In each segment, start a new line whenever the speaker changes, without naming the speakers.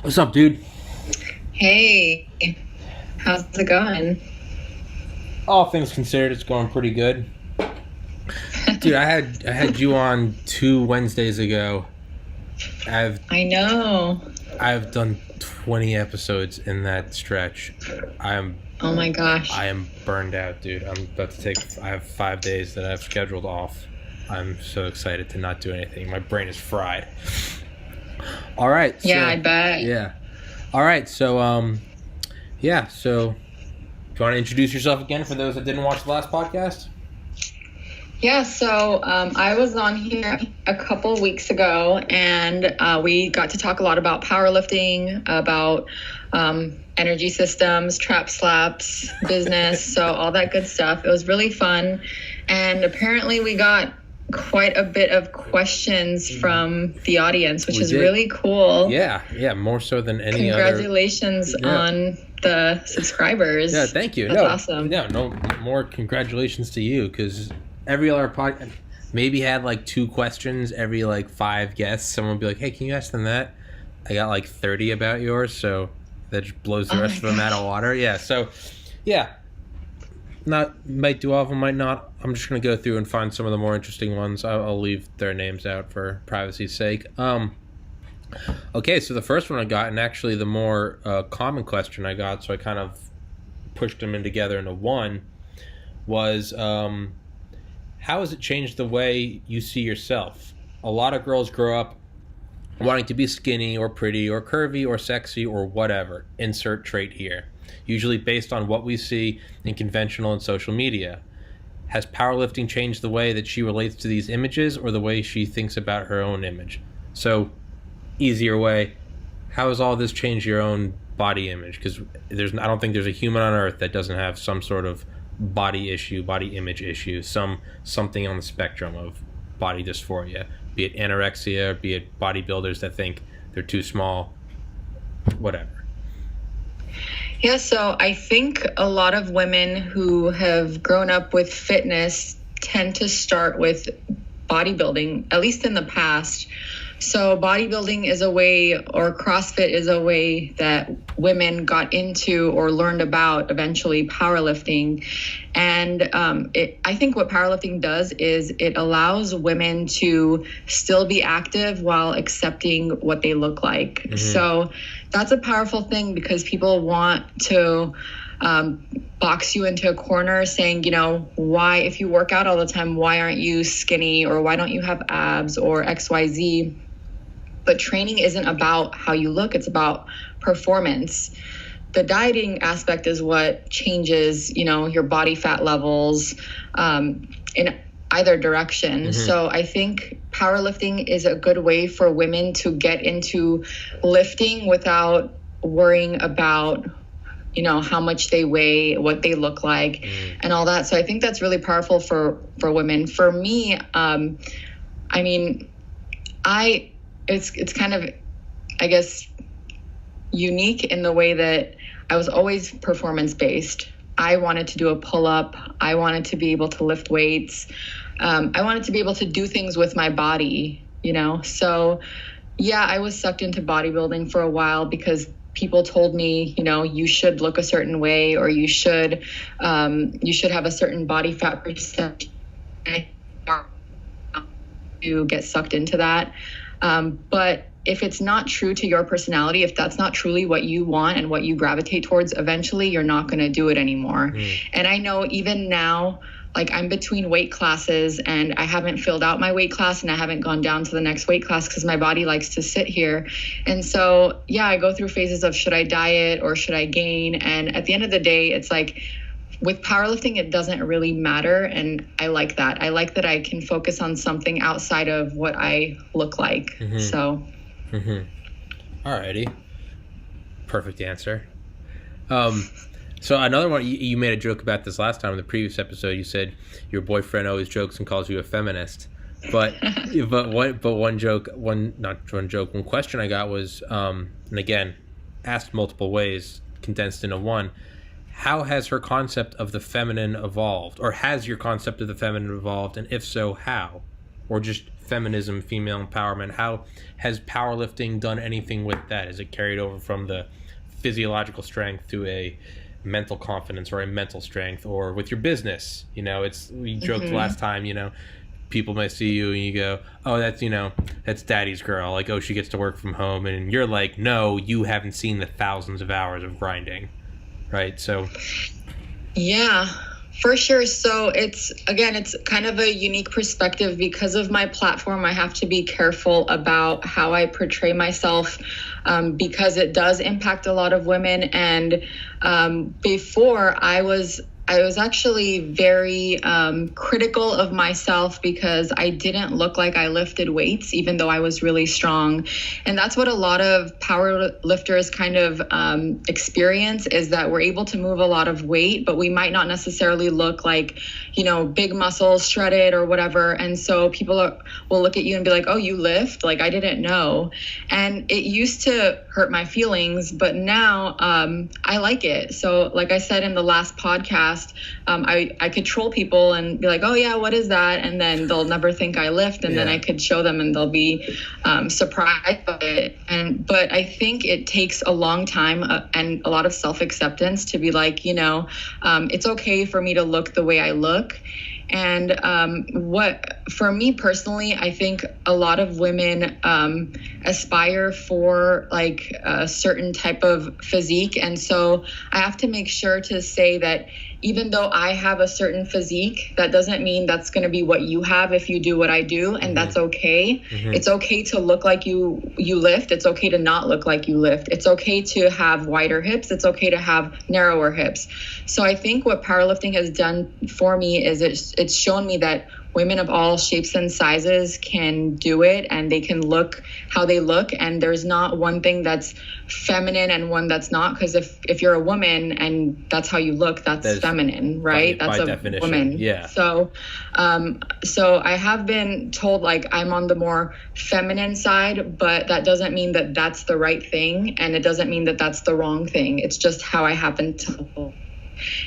What's up, dude?
Hey, how's it going?
All things considered, it's going pretty good. Dude, I had you on 2 Wednesdays ago. I've
I know.
I've done 20 episodes in that stretch. I'm
Oh my gosh.
I am burned out, dude. I have 5 days that I've scheduled off. I'm so excited to not do anything. My brain is fried. All right.
Yeah, I bet.
Yeah. All right. Yeah. So, do you want to introduce yourself again for those that didn't watch the last podcast?
Yeah, so I was on here a couple weeks ago, and we got to talk a lot about powerlifting, about energy systems, trap slaps, business, so all that good stuff. It was really fun, and apparently we got quite a bit of questions from the audience, which is really cool.
Yeah, more so than any other.
Congratulations on the subscribers.
Yeah, thank you.
That's awesome.
Yeah, no more congratulations to you, because every other podcast maybe had like 2 questions every like 5 guests. Someone would be like, "Hey, can you ask them that?" I got like 30 about yours, so that just blows the rest of them out of water. Yeah, so yeah, might do all of them, might not. I'm just gonna go through and find some of the more interesting ones. I'll leave their names out for privacy's sake. Okay, so the first one I got, and actually the more common question I got, so I kind of pushed them in together into one, was how has it changed the way you see yourself? A lot of girls grow up wanting to be skinny or pretty or curvy or sexy or whatever. Insert trait here. Usually based on what we see in conventional and social media. Has powerlifting changed the way that she relates to these images or the way she thinks about her own image? So, easier way, how has all this changed your own body image? Because I don't think there's a human on earth that doesn't have some sort of body issue, body image issue, something on the spectrum of body dysphoria, be it anorexia, be it bodybuilders that think they're too small, whatever.
Yeah, so I think a lot of women who have grown up with fitness tend to start with bodybuilding, at least in the past. So bodybuilding is a way, or CrossFit is a way that women got into or learned about eventually powerlifting. And I think what powerlifting does is it allows women to still be active while accepting what they look like. Mm-hmm. So that's a powerful thing, because people want to box you into a corner saying, why, if you work out all the time, why aren't you skinny, or why don't you have abs, or XYZ? But training isn't about how you look, it's about performance. The dieting aspect is what changes, your body fat levels in either direction. Mm-hmm. So I think powerlifting is a good way for women to get into lifting without worrying about how much they weigh, what they look like, and all that. So I think that's really powerful for women. For me, it's kind of, I guess, unique in the way that I was always performance-based. I wanted to do a pull-up. I wanted to be able to lift weights. I wanted to be able to do things with my body, So, yeah, I was sucked into bodybuilding for a while because people told me, you should look a certain way, or you should have a certain body fat percentage. To get sucked into that. But if it's not true to your personality, if that's not truly what you want and what you gravitate towards, eventually you're not going to do it anymore. And I know even now, like, I'm between weight classes and I haven't filled out my weight class and I haven't gone down to the next weight class because my body likes to sit here. And so, yeah, I go through phases of, should I diet or should I gain? And at the end of the day, it's like, with powerlifting, it doesn't really matter. And I like that. I like that I can focus on something outside of what I look like. Mm-hmm. So.
Mm-hmm. Alrighty. Perfect answer. So another one, you made a joke about this last time in the previous episode. You said your boyfriend always jokes and calls you a feminist. But one question I got was, and again, asked multiple ways, condensed into one. How has her concept of the feminine evolved? Or has your concept of the feminine evolved? And if so, how? Or just feminism, female empowerment, how has powerlifting done anything with that? Is it carried over from the physiological strength to a mental confidence or a mental strength, or with your business? We joked last time, people might see you and you go, oh, that's daddy's girl. Like, oh, she gets to work from home. And you're like, no, you haven't seen the thousands of hours of grinding. Right. So.
Yeah, for sure. So it's kind of a unique perspective because of my platform. I have to be careful about how I portray myself, because it does impact a lot of women. And before I was actually very critical of myself because I didn't look like I lifted weights, even though I was really strong. And that's what a lot of power lifters kind of experience, is that we're able to move a lot of weight, but we might not necessarily look like, big muscles, shredded or whatever. And so people will look at you and be like, oh, you lift? Like, I didn't know. And it used to hurt my feelings, but now I like it. So like I said in the last podcast, I could troll people and be like, oh yeah, what is that? And then they'll never think I lift. And then I could show them and they'll be surprised by it. But I think it takes a long time and a lot of self-acceptance to be like, it's okay for me to look the way I look. And for me personally, I think a lot of women aspire for like a certain type of physique. And so I have to make sure to say that even though I have a certain physique, that doesn't mean that's going to be what you have if you do what I do. And that's okay. It's okay to look like you lift. It's okay to not look like you lift. It's okay to have wider hips. It's okay to have narrower hips. So I think what powerlifting has done for me is it's shown me that women of all shapes and sizes can do it, and they can look how they look. And there's not one thing that's feminine and one that's not, because if you're a woman and that's how you look, that's feminine, right?
By
that's a
definition.
woman.
Yeah.
So I have been told like I'm on the more feminine side, but that doesn't mean that that's the right thing, and it doesn't mean that that's the wrong thing. It's just how I happen to look.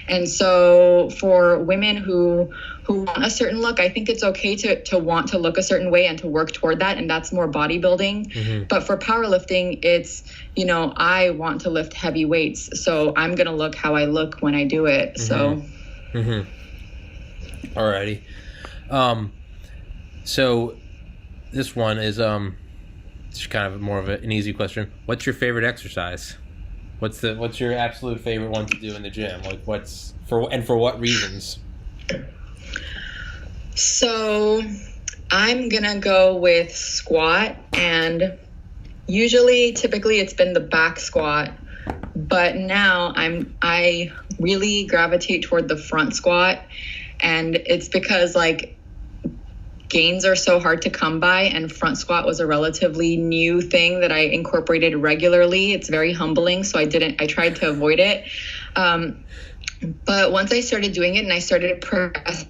And so for women who want a certain look, I think it's okay to want to look a certain way and to work toward that. And that's more bodybuilding. But for powerlifting, it's, I want to lift heavy weights. So I'm going to look how I look when I do it. So.
Alrighty. So this one is just kind of more of an easy question. What's your favorite exercise? What's your absolute favorite one to do in the gym? Like for what reasons? So I'm gonna go with squat, and typically it's been the back squat, but now I really gravitate toward the front squat, and it's because like gains are so hard to come by, and front squat was a relatively new thing that I incorporated regularly. It's very humbling, so I tried to avoid it. But once I started doing it and I started pressing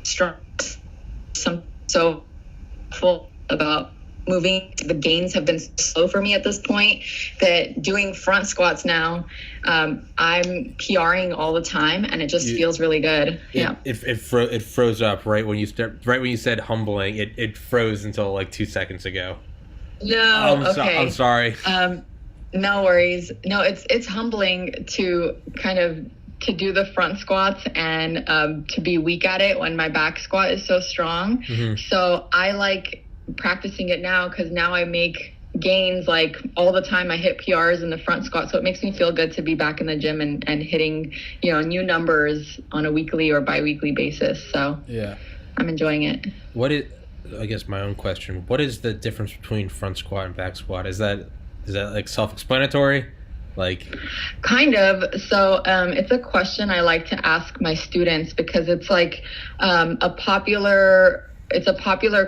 strong, so full about moving, the gains have been slow for me at this point that doing front squats now, I'm PRing all the time, and it just feels really good. It froze up right when you said humbling. It froze until like 2 seconds ago.
No, okay.
I'm sorry.
No worries. No, it's humbling to kind of to do the front squats and to be weak at it when my back squat is so strong. So I like practicing it now because now I make gains like all the time. I hit PRs in the front squat, so it makes me feel good to be back in the gym and hitting new numbers on a weekly or bi-weekly basis. So yeah, I'm enjoying it.
I guess my own question, what is the difference between front squat and back squat? Is that like self-explanatory? Like
kind of. So it's a question I like to ask my students because it's like a popular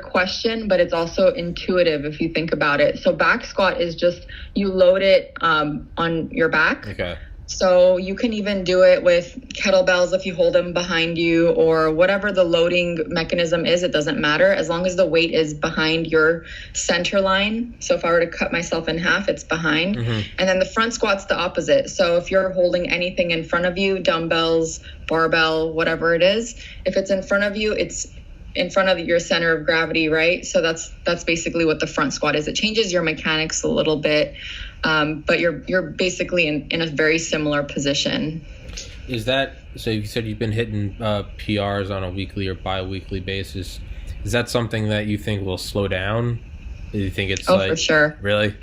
question, but it's also intuitive if you think about it. So back squat is just you load it on your back.
Okay.
So you can even do it with kettlebells if you hold them behind you, or whatever the loading mechanism is. It doesn't matter as long as the weight is behind your center line. So if I were to cut myself in half, it's behind. And then the front squat's the opposite. So if you're holding anything in front of you, dumbbells, barbell, whatever it is, if it's in front of you, it's in front of your center of gravity, right? So that's basically what the front squat is. It changes your mechanics a little bit. But you're basically in a very similar position.
Is that, so you said you've been hitting PRs on a weekly or bi-weekly basis. Is that something that you think will slow down? Do you think it's
for sure.
Really?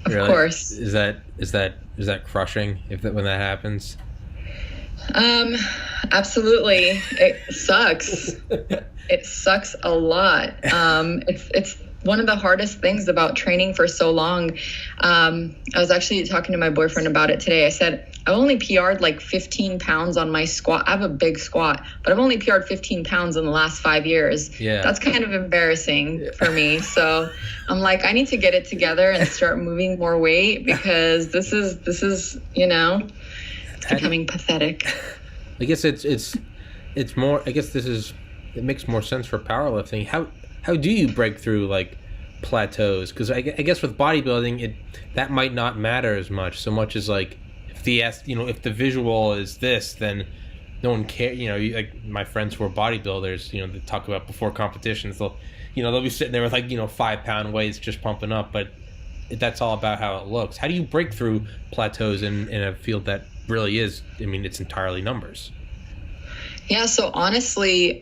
Of course.
Is that crushing when that happens?
Absolutely. It sucks. It sucks a lot. It's one of the hardest things about training for so long. I was actually talking to my boyfriend about it today. I said, I've only PR'd like 15 pounds on my squat. I have a big squat, but I've only PR'd 15 pounds in the last 5 years.
Yeah.
That's kind of embarrassing for me. So I'm like, I need to get it together and start moving more weight, because this is, it's becoming pathetic.
I guess it's more, I guess it makes more sense for powerlifting. How do you break through like plateaus? Because I guess with bodybuilding, that might not matter as much as like if the visual is this, then no one cares. Like my friends who are bodybuilders, they talk about before competitions, they'll be sitting there with like 5-pound weights just pumping up, but that's all about how it looks. How do you break through plateaus in a field that really is? It's entirely numbers.
Yeah, so honestly,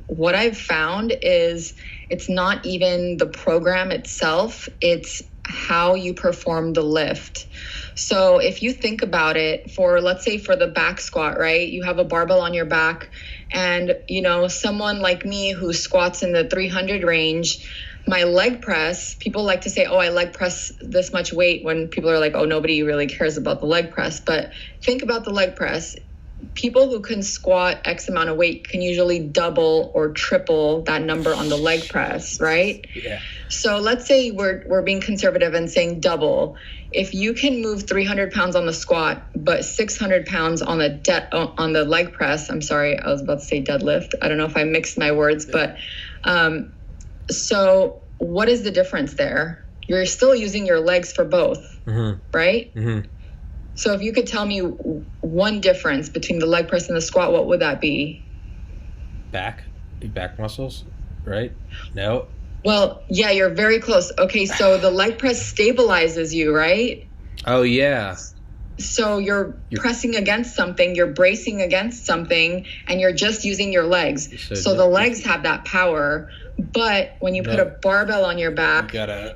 what I've found is it's not even the program itself, it's how you perform the lift. So if you think about it, let's say for the back squat, right? You have a barbell on your back, and someone like me who squats in the 300 range, my leg press, people like to say, oh, I leg press this much weight, when people are like, oh, nobody really cares about the leg press. But think about the leg press. People who can squat X amount of weight can usually double or triple that number on the leg press, right?
Yeah.
So let's say we're being conservative and saying double. If you can move 300 pounds on the squat, but 600 pounds on the leg press, I'm sorry, I was about to say deadlift. I don't know if I mixed my words, but so what is the difference there? You're still using your legs for both, right? Mm-hmm. So if you could tell me one difference between the leg press and the squat, what would that be?
Back muscles, right? No.
Well, yeah, you're very close. Okay, so the leg press stabilizes you, right?
Oh, yeah.
So you're pressing against something, you're bracing against something, and you're just using your legs. So the legs have that power. But when you put a barbell on your back,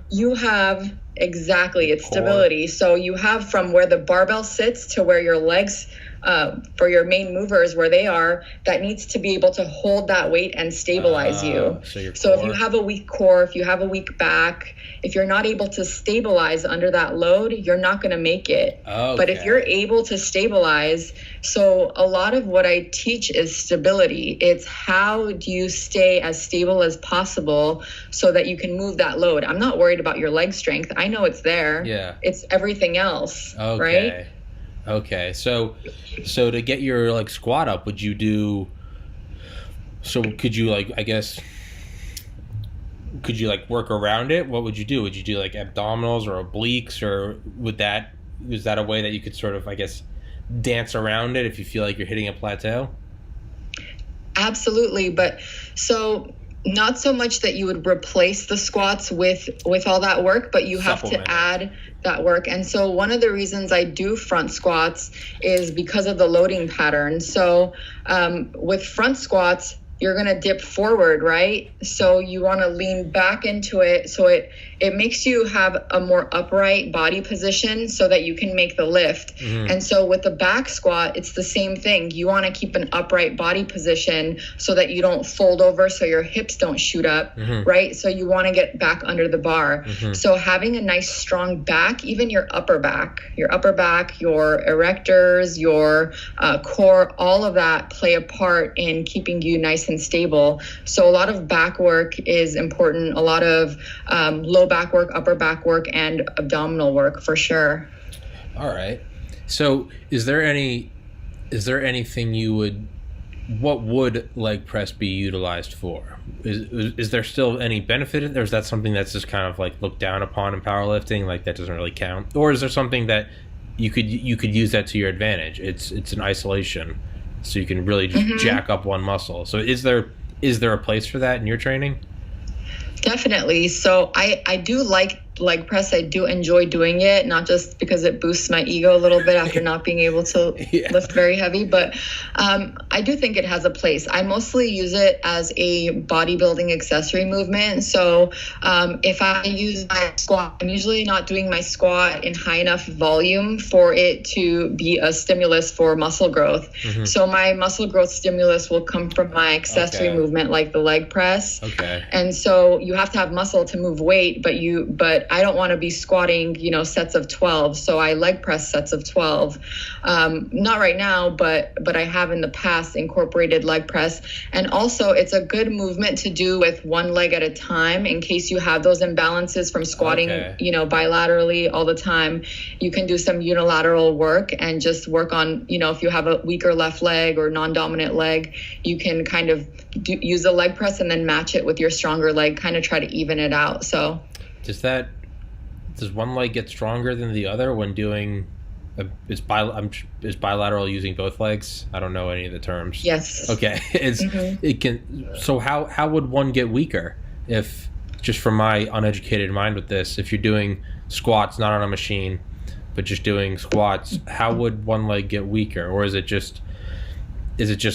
you have... Exactly. It's stability. So you have from where the barbell sits to where your legs, for your main movers, where they are, that needs to be able to hold that weight and stabilize you. So if you have a weak core, if you have a weak back, if you're not able to stabilize under that load, you're not going to make it. Okay. But if you're able to stabilize, so a lot of what I teach is stability. It's how do you stay as stable as possible so that you can move that load. I'm not worried about your leg strength. I know it's there. Yeah. It's everything else.
Okay.
Right?
Okay. So to get your like squat up, could you work around it? What would you do? Would you do like abdominals or obliques, or is that a way that you could sort of, I guess, dance around it if you feel like you're hitting a plateau?
Absolutely. But so not so much that you would replace the squats with all that work, but you have to add that work. And so one of the reasons I do front squats is because of the loading pattern. So with front squats, you're going to dip forward, right? So you want to lean back into it. So it makes you have a more upright body position so that you can make the lift. Mm-hmm. And so with the back squat, it's the same thing. You want to keep an upright body position so that you don't fold over, so your hips don't shoot up, mm-hmm. right? So you want to get back under the bar. Mm-hmm. So having a nice strong back, even your upper back, your erectors, your core, all of that play a part in keeping you nice and stable. So a lot of back work is important. A lot of low back work, upper back work, and abdominal work for sure.
All right. So is there anything what would leg press be utilized for? Is there still any benefit in there? Or is that something that's just kind of like looked down upon in powerlifting, like that doesn't really count? Or is there something that you could use that to your advantage? It's an isolation, so you can really just jack up one muscle. So is there a place for that in your training?
Definitely. So I do like leg press. I do enjoy doing it, not just because it boosts my ego a little bit after not being able to lift very heavy, but I do think it has a place. I mostly use it as a bodybuilding accessory movement. So if I use my squat, I'm usually not doing my squat in high enough volume for it to be a stimulus for muscle growth. So my muscle growth stimulus will come from my accessory movement, like the leg press. And so you have to have muscle to move weight, but I don't want to be squatting, sets of 12. So I leg press sets of 12. Not right now, but I have in the past incorporated leg press. And also it's a good movement to do with one leg at a time in case you have those imbalances from squatting, bilaterally all the time. You can do some unilateral work and just work on, if you have a weaker left leg or non-dominant leg, you can kind of use a leg press and then match it with your stronger leg, kind of try to even it out. So does one leg get stronger than the other when doing is bilateral using both legs? I don't know any of the terms. Yes.
Okay. It can. So how would one get weaker? If, just from my uneducated mind with this, if you're doing squats not on a machine but just doing squats, how would one leg get weaker? Or is it just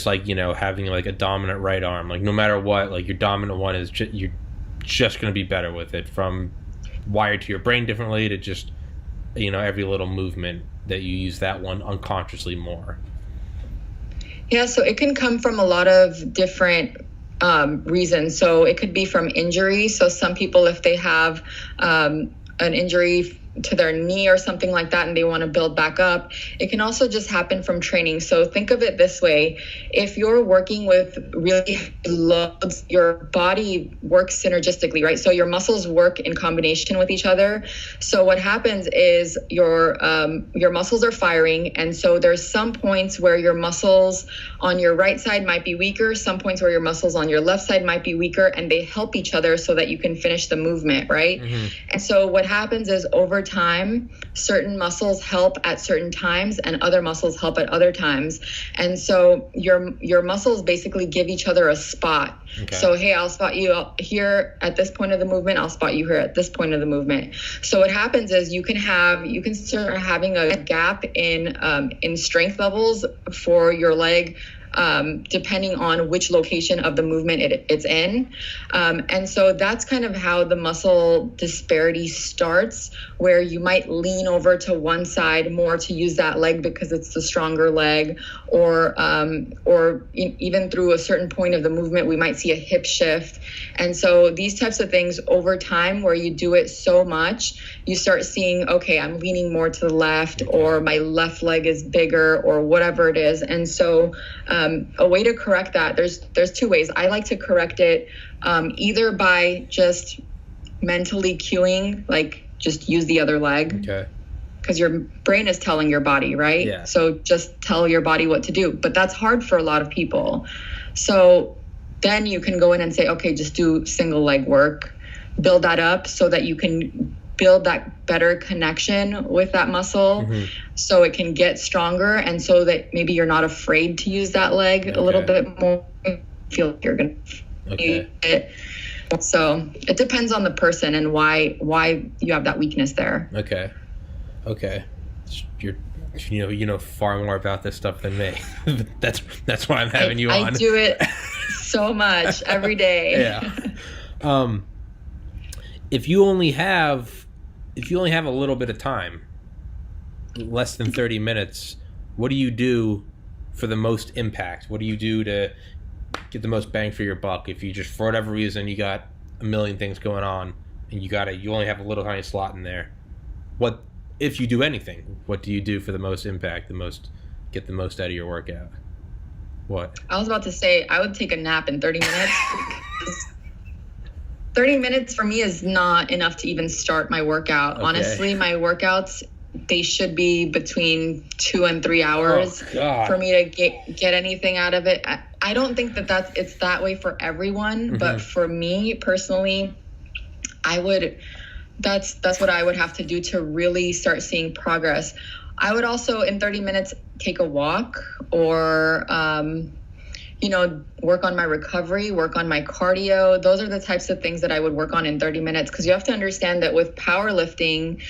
like, having like a dominant right arm, like no matter what, like your dominant one is you're just going to be better with it, from wired to your brain differently to just, every little movement that you use that one unconsciously more?
Yeah, so it can come from a lot of different reasons. So it could be from injury. So some people, if they have an injury to their knee or something like that and they want to build back up, it can also just happen from training. So think of it this way: if you're working with really heavy loads, your body works synergistically, right? So your muscles work in combination with each other. So what happens is your muscles are firing, and so there's some points where your muscles on your right side might be weaker, some points where your muscles on your left side might be weaker, and they help each other so that you can finish the movement, right? And so what happens is, over time, certain muscles help at certain times and other muscles help at other times. And so your muscles basically give each other a spot. So, hey, I'll spot you here at this point of the movement. I'll spot you here at this point of the movement. So what happens is you can start having a gap in strength levels for your leg, depending on which location of the movement it's in. And so that's kind of how the muscle disparity starts, where you might lean over to one side more to use that leg because it's the stronger leg, or even through a certain point of the movement, we might see a hip shift. And so these types of things over time, where you do it so much, you start seeing, okay, I'm leaning more to the left, or my left leg is bigger, or whatever it is. And so a way to correct that, there's two ways. I like to correct it either by just mentally cueing, like just use the other leg. Because your brain is telling your body, right?
Yeah.
So just tell your body what to do. But that's hard for a lot of people. So then you can go in and say, okay, just do single leg work, build that up so that you can build that better connection with that muscle, so it can get stronger, and so that maybe you're not afraid to use that leg a little bit more. Feel like you're going to use it. So it depends on the person and why you have that weakness there.
Okay. You know far more about this stuff than me. That's why I'm having you on.
I do it so much every day.
Yeah. If you only have a little bit of time, less than 30 minutes, what do you do for the most impact? What do you do to get the most bang for your buck? If you just, for whatever reason, you got a million things going on and you only have a little tiny slot in there, what, if you do anything, what do you do for the most impact, get the most out of your workout? What?
I was about to say I would take a nap in 30 minutes. 30 minutes for me is not enough to even start my workout. Honestly, my workouts they should be between 2 and 3 hours for me to get anything out of it. I don't think that it's that way for everyone, but for me personally, that's what I would have to do to really start seeing progress. I would also in 30 minutes take a walk or work on my recovery, work on my cardio. Those are the types of things that I would work on in 30 minutes. Because you have to understand that with powerlifting,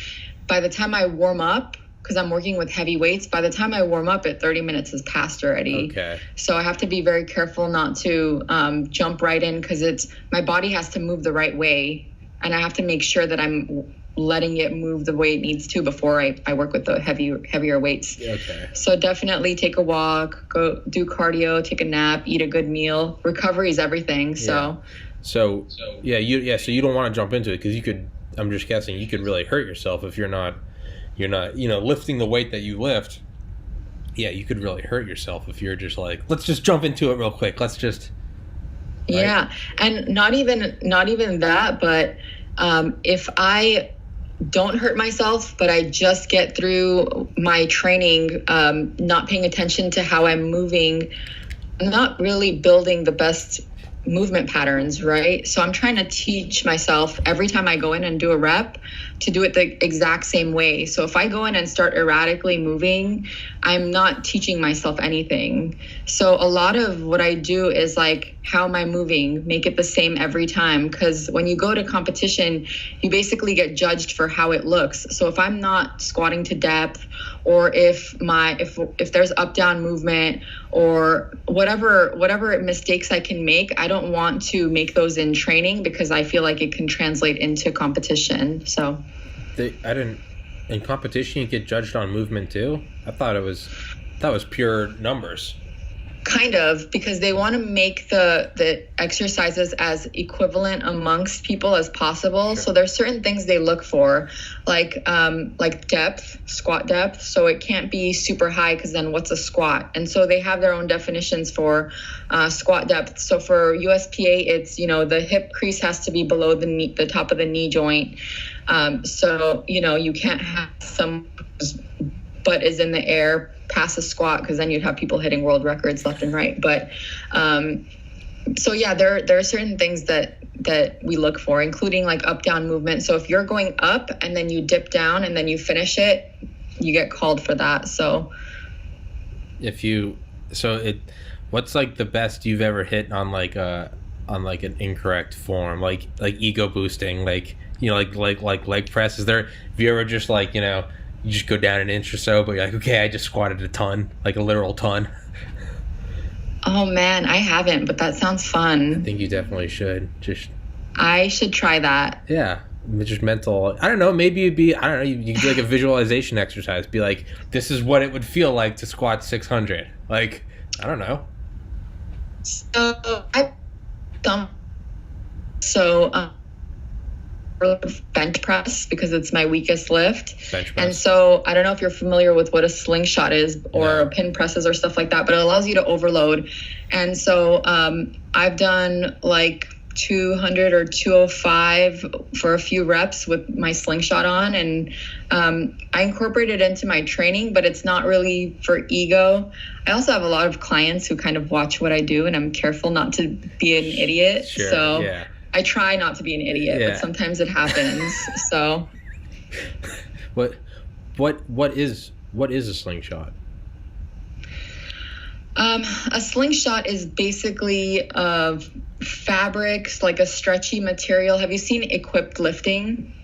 by the time I warm up, because I'm working with heavy weights, by the time I warm up, 30 minutes has passed already.
Okay.
So I have to be very careful not to jump right in, because my body has to move the right way. And I have to make sure that I'm letting it move the way it needs to before I work with the heavier weights.
Okay.
So definitely take a walk, go do cardio, take a nap, eat a good meal. Recovery is everything. So you don't want to jump into it, because I'm just guessing you could really hurt yourself if you're not lifting the weight that you lift. Yeah, you could really hurt yourself if you're just like, let's just jump into it real quick. Let's just. Right? Yeah. And not even that, but if I don't hurt myself, but I just get through my training, not paying attention to how I'm moving, I'm not really building the best movement patterns, right? So I'm trying to teach myself every time I go in and do a rep to do it the exact same way. So if I go in and start erratically moving, I'm not teaching myself anything. So a lot of what I do is like, how am I moving? Make it the same every time. Because when you go to competition, you basically get judged for how it looks. So if I'm not squatting to depth, or if there's up down movement, or whatever mistakes I can make, I don't want to make those in training, because I feel like it can translate into competition. So
in competition you get judged on movement too? I thought it was pure numbers.
Kind of, because they want to make the exercises as equivalent amongst people as possible. Sure. So there's certain things they look for, like depth, squat depth. So it can't be super high, because then what's a squat? And so they have their own definitions for squat depth. So for USPA, it's the hip crease has to be below the top of the knee joint. So you can't have some butt is in the air past a squat, because then you'd have people hitting world records left and right. But so yeah, there are certain things that we look for, including like up down movement. So if you're going up and then you dip down and then you finish it, you get called for that. So what's like the best you've ever hit on like an incorrect form, like ego boosting, like leg press? Have you ever just you just go down an inch or so, but you're like, okay, I just squatted a ton, like a literal ton? Oh man, I haven't, but that sounds fun.
I think you definitely should.
I should try that.
Yeah, just mental. I don't know. Maybe you do like a visualization exercise. Be like, this is what it would feel like to squat 600. Like, I don't know.
Bench press, because it's my weakest lift. And so I don't know if you're familiar with what a slingshot is, or pin presses or stuff like that, but it allows you to overload. And so I've done like 200 or 205 for a few reps with my slingshot on, and I incorporate it into my training, but it's not really for ego. I also have a lot of clients who kind of watch what I do, and I'm careful not to be an idiot.
Sure,
so
yeah.
I try not to be an idiot, but sometimes it happens. So
what is a slingshot?
A slingshot is basically fabrics, like a stretchy material. Have you seen equipped lifting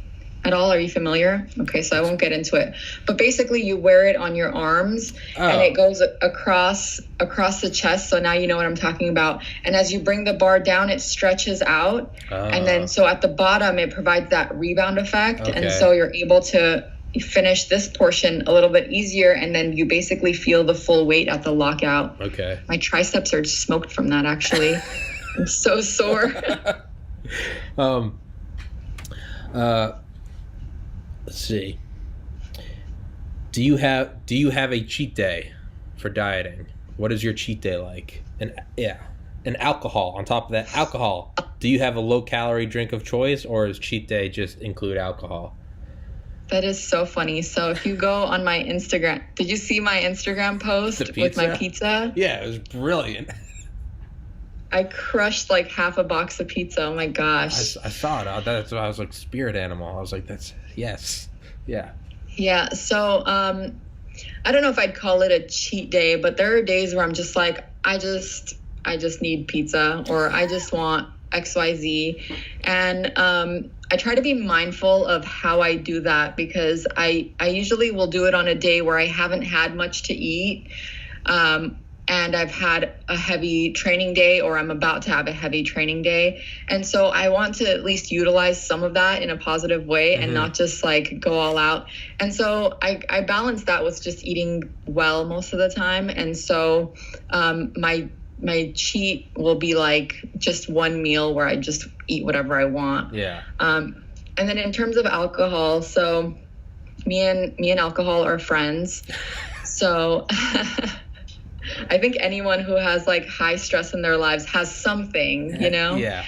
at all? Are you familiar? Okay, so I won't get into it. But basically you wear it on your arms and it goes across the chest. So now you know what I'm talking about. And as you bring the bar down, it stretches out. And then so at the bottom, it provides that rebound effect. Okay. And so you're able to finish this portion a little bit easier, and then you basically feel the full weight at the lockout. Okay. My triceps are smoked from that, actually. I'm so sore.
Let's see. Do you have a cheat day for dieting? What is your cheat day like? And alcohol on top of that. Alcohol. Do you have a low calorie drink of choice, or is cheat day just include alcohol?
That is so funny. So if you go on my Instagram, did you see my Instagram post with my pizza?
Yeah, it was brilliant.
I crushed like half a box of pizza. Oh my gosh.
I saw it. That's why I was like, spirit animal. I was like, that's, yes. Yeah.
Yeah. So I don't know if I'd call it a cheat day, but there are days where I'm just like, I just need pizza, or I just want XYZ. And I try to be mindful of how I do that, because I usually will do it on a day where I haven't had much to eat. And I've had a heavy training day, or I'm about to have a heavy training day. And so I want to at least utilize some of that in a positive way and not just like go all out. And so I balance that with just eating well most of the time. And so my cheat will be like just one meal where I just eat whatever I want.
Yeah.
And then in terms of alcohol, so me and alcohol are friends. So I think anyone who has like high stress in their lives has something, you know?
Yeah.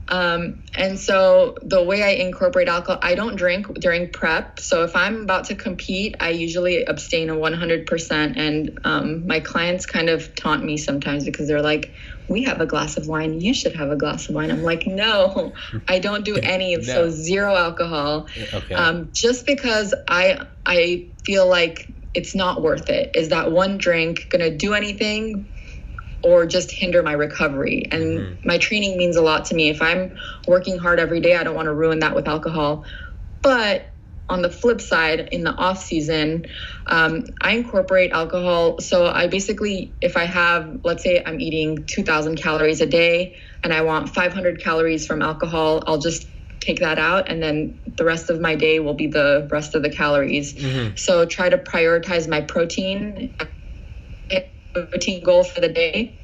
And so the way I incorporate alcohol, I don't drink during prep. So if I'm about to compete, I usually abstain 100%. And my clients kind of taunt me sometimes because they're like, we have a glass of wine, you should have a glass of wine. I'm like, no, I don't do any. No. So zero alcohol.
Okay.
Just because I feel like it's not worth it. Is that one drink going to do anything or just hinder my recovery? And my training means a lot to me. If I'm working hard every day, I don't want to ruin that with alcohol. But on the flip side, in the off season, I incorporate alcohol. So I basically, if I have, let's say I'm eating 2,000 calories a day and I want 500 calories from alcohol, I'll just take that out, and then the rest of my day will be the rest of the calories. So try to prioritize my protein goal for the day,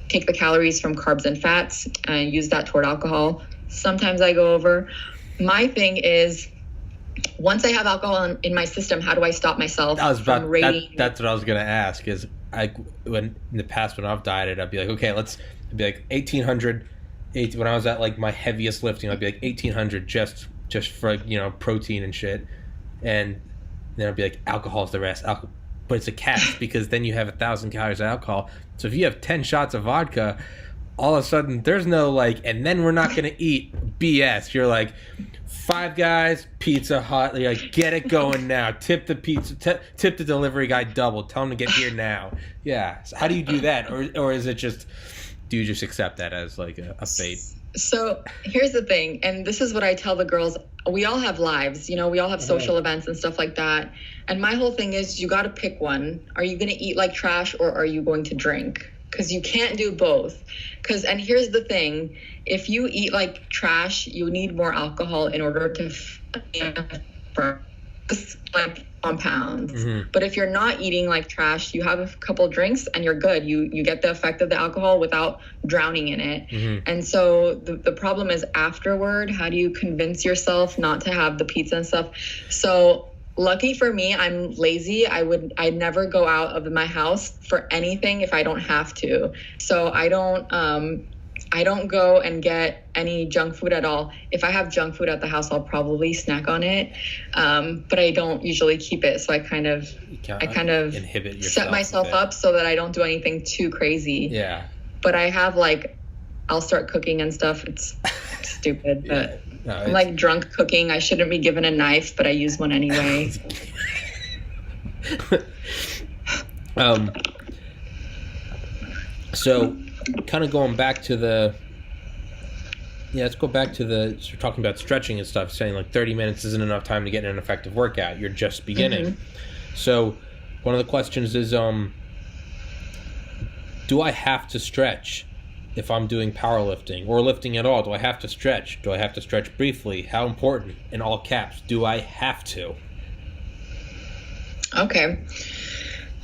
take the calories from carbs and fats, and use that toward alcohol. Sometimes I go over. My thing is, once I have alcohol in my system, how do I stop myself from rating?
That's what I was going to ask. Is when in the past when I've dieted, I'd be like, okay, I'd be like 1,800. When I was at like my heaviest lifting, I'd be like 1,800 just for, you know, protein and shit, and then I'd be like, alcohol's the rest. But it's a catch because then you have 1,000 calories of alcohol. So if you have 10 shots of vodka, all of a sudden there's no like, and then we're not gonna eat BS. You're like, Five Guys, Pizza Hut, you're like, get it going now. Tip the pizza, tip the delivery guy double. Tell him to get here now. Yeah. So how do you do that, or is it just? Do you just accept that as like a fate?
So here's the thing, and this is what I tell the girls. We all have lives, you know, we all have social events and stuff like that. And my whole thing is, you got to pick one. Are you going to eat like trash, or are you going to drink? Because you can't do both. And here's the thing, if you eat like trash, you need more alcohol in order to like compounds. But if you're not eating like trash, you have a couple drinks and you're good. You get the effect of the alcohol without drowning in it. And so the problem is afterward, how do you convince yourself not to have the pizza and stuff? So lucky for me, I'm lazy. I'd never go out of my house for anything if I don't have to. So I don't go and get any junk food at all. If I have junk food at the house, I'll probably snack on it. But I don't usually keep it. So I kind of
inhibit
set myself up so that I don't do anything too crazy.
Yeah.
But I have I'll start cooking and stuff. It's stupid, but I'm like drunk cooking. I shouldn't be given a knife, but I use one anyway.
So kind of going back to let's go back to so we're talking about stretching and stuff, saying like 30 minutes isn't enough time to get an effective workout. You're just beginning. So one of the questions is, do I have to stretch if I'm doing powerlifting or lifting at all? Do I have to stretch? Do I have to stretch briefly? How important, in all caps, do I have to?
Okay.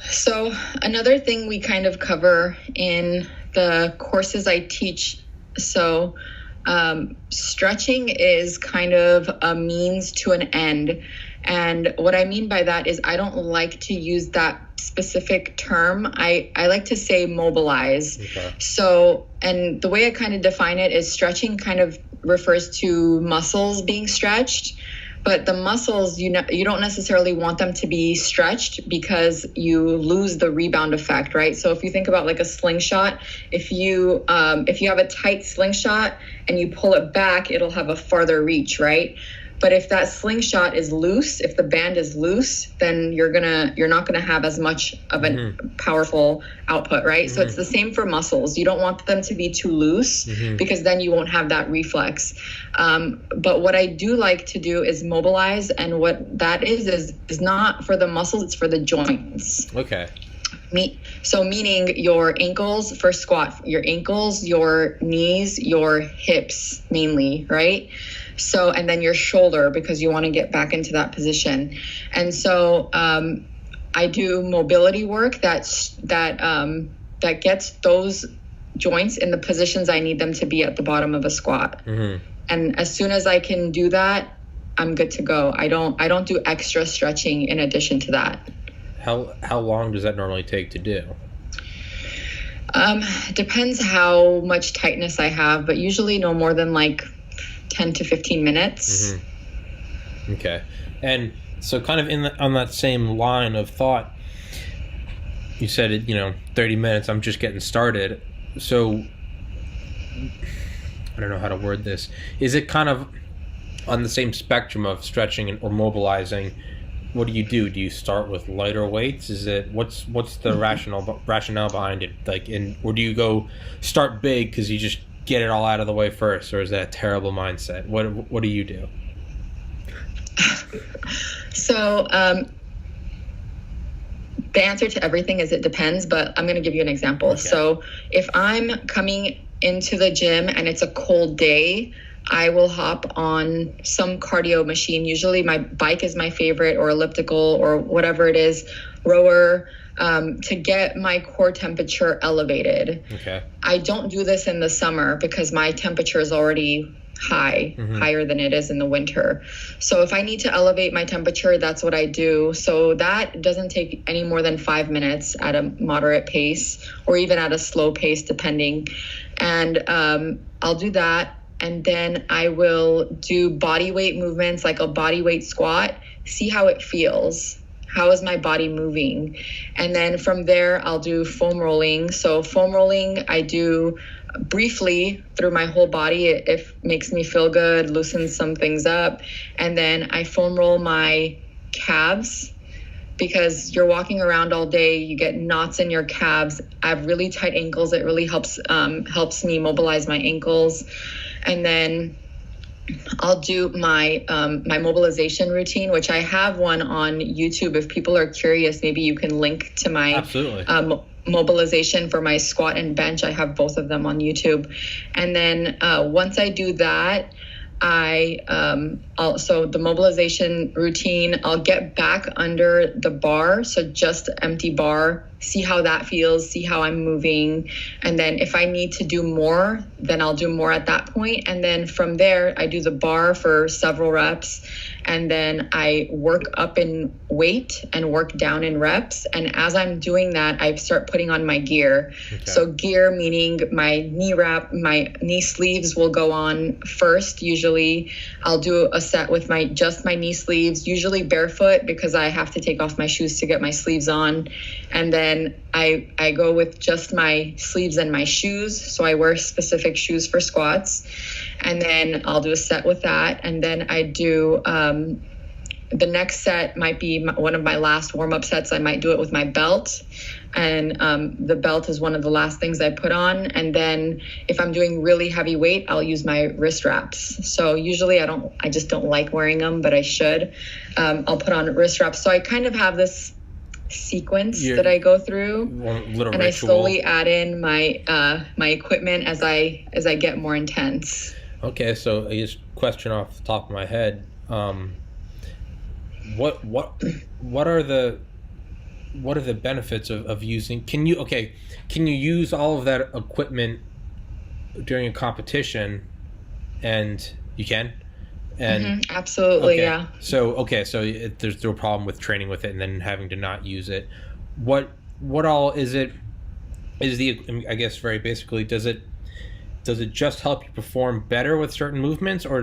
So another thing we kind of cover in the courses I teach, so stretching is kind of a means to an end. And what I mean by that is I don't like to use that specific term. I like to say mobilize. Okay. So, and the way I kind of define it is stretching kind of refers to muscles being stretched. But the muscles, you don't necessarily want them to be stretched because you lose the rebound effect, right? So if you think about like a slingshot, if you have a tight slingshot and you pull it back, it'll have a farther reach, right? But if that slingshot is loose, if the band is loose, then you're not gonna have as much of a powerful output, right? So it's the same for muscles. You don't want them to be too loose because then you won't have that reflex. But what I do like to do is mobilize, and what that is not for the muscles, it's for the joints.
Okay.
So meaning your ankles for squat, your ankles, your knees, your hips mainly, right? So, and then your shoulder, because you want to get back into that position. And so I do mobility work that gets those joints in the positions I need them to be at the bottom of a squat. And as soon as I can do that, I'm good to go. I don't do extra stretching in addition to that.
How long does that normally take to do?
Depends how much tightness I have, but usually no more than like 10 to 15 minutes.
Okay. And so kind of on that same line of thought, you said it, 30 minutes, I'm just getting started. So I don't know how to word this. Is it kind of on the same spectrum of stretching or mobilizing? What do? Do you start with lighter weights? Is it what's the rationale behind it? Or do you go start big because you just get it all out of the way first, or is that a terrible mindset? What do you do?
So the answer to everything is it depends, but I'm going to give you an example. Okay. So if I'm coming into the gym and it's a cold day, I will hop on some cardio machine. Usually my bike is my favorite, or elliptical, or whatever it is, rower, to get my core temperature elevated.
Okay.
I don't do this in the summer because my temperature is already higher than it is in the winter. So if I need to elevate my temperature, that's what I do. So that doesn't take any more than 5 minutes at a moderate pace, or even at a slow pace, depending. And I'll do that. And then I will do body weight movements, like a body weight squat, see how it feels. How is my body moving? And then from there, I'll do foam rolling. So foam rolling, I do briefly through my whole body. It makes me feel good, loosens some things up. And then I foam roll my calves, because you're walking around all day, you get knots in your calves. I have really tight ankles. It really helps me mobilize my ankles. And then I'll do my my mobilization routine, which I have one on YouTube. If people are curious, maybe you can link to my mobilization for my squat and bench. I have both of them on YouTube. And then once I do that, so the mobilization routine, I'll get back under the bar. So just empty bar, see how that feels, see how I'm moving. And then if I need to do more, then I'll do more at that point. And then from there, I do the bar for several reps. And then I work up in weight and work down in reps. And as I'm doing that, I start putting on my gear. Okay. So gear meaning my knee wrap, my knee sleeves will go on first. Usually I'll do a set with just my knee sleeves, usually barefoot, because I have to take off my shoes to get my sleeves on. And then I go with just my sleeves and my shoes. So I wear specific shoes for squats. And then I'll do a set with that. And then I do, the next set might be one of my last warm-up sets. I might do it with my belt. And the belt is one of the last things I put on. And then if I'm doing really heavy weight, I'll use my wrist wraps. So usually I just don't like wearing them, but I should. I'll put on wrist wraps. So I kind of have this sequence that I go through, and I slowly add in my my equipment as I get more intense.
Okay, so I just question off the top of my head, what are the benefits of using? Can you use all of that equipment during a competition? And you can. And
absolutely,
okay.
Yeah.
So there's no problem with training with it and then having to not use it. What all is it? I guess very basically, does it just help you perform better with certain movements, or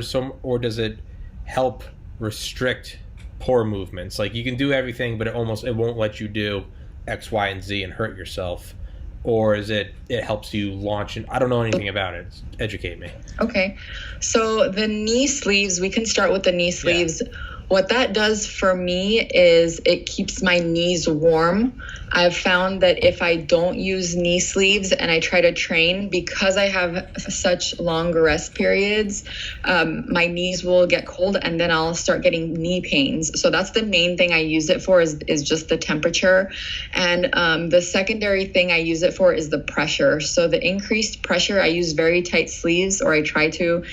does it help restrict poor movements? Like you can do everything, but it won't let you do X, Y, and Z and hurt yourself. Or is it helps you launch? And I don't know anything about it. Educate me.
Okay. So the knee sleeves, we can start with the knee sleeves. Yeah. What that does for me is it keeps my knees warm. I've found that if I don't use knee sleeves and I try to train, because I have such long rest periods, my knees will get cold and then I'll start getting knee pains. So that's the main thing I use it for is just the temperature. And the secondary thing I use it for is the pressure. So the increased pressure, I use very tight sleeves, or I try to.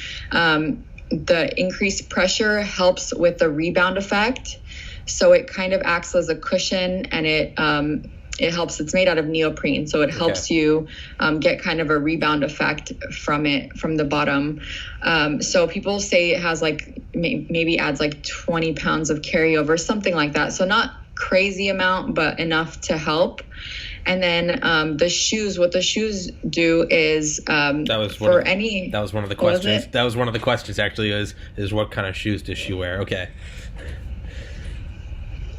The increased pressure helps with the rebound effect. So it kind of acts as a cushion, and it helps. It's made out of neoprene, so it helps you get kind of a rebound effect from the bottom. So people say it has like maybe adds like 20 pounds of carryover, something like that. So not crazy amount, but enough to help. And then the shoes, what the shoes do is that was one of the questions. That was one of the questions actually is what kind of shoes does she wear? Okay.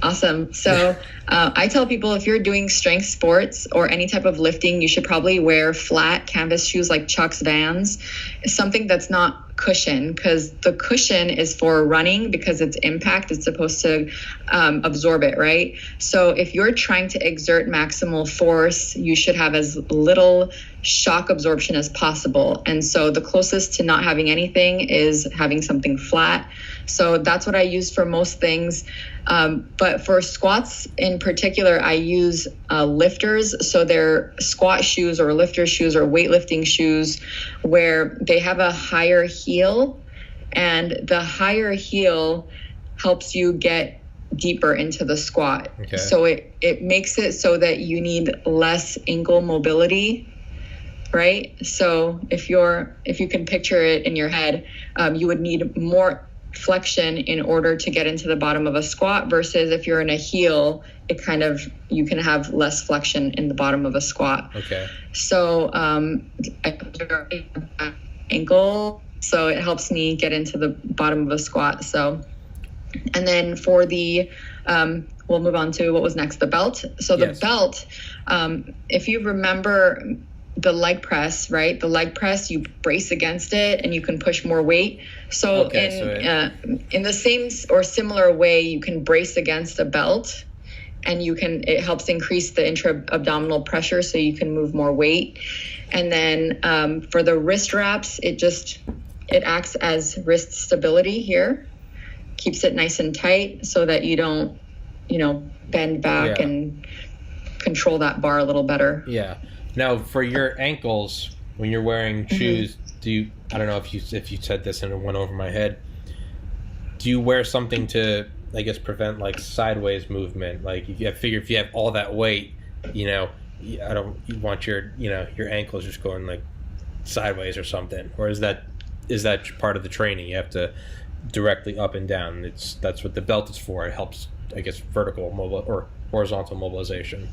Awesome. So I tell people if you're doing strength sports or any type of lifting, you should probably wear flat canvas shoes like Chuck's Vans, something that's not cushion, because the cushion is for running because it's impact. It's supposed to absorb it, right? So if you're trying to exert maximal force, you should have as little shock absorption as possible. And so the closest to not having anything is having something flat. So that's what I use for most things. But for squats in particular, I use lifters. So they're squat shoes or lifter shoes or weightlifting shoes where they have a higher heel, and the higher heel helps you get deeper into the squat. Okay. So it makes it so that you need less ankle mobility, right? So if you can picture it in your head, you would need more flexion in order to get into the bottom of a squat, versus if you're in a heel, you can have less flexion in the bottom of a squat. Okay. So ankle, so it helps me get into the bottom of a squat. So, and then for the we'll move on to what was next, the belt. So the belt, if you remember the leg press, right? The leg press, you brace against it and you can push more weight. So in the same or similar way, you can brace against a belt, and it helps increase the intra-abdominal pressure so you can move more weight. And then for the wrist wraps, it acts as wrist stability here, keeps it nice and tight so that you don't, bend back and control that bar a little better. Yeah. Now, for your ankles, when you're wearing shoes, I don't know if you said this and it went over my head, do you wear something to, I guess, prevent like sideways movement? Like if you have all that weight, you want your ankles just going like sideways or something, or is that part of the training? You have to directly up and down. That's what the belt is for. It helps, I guess, vertical or horizontal mobilization.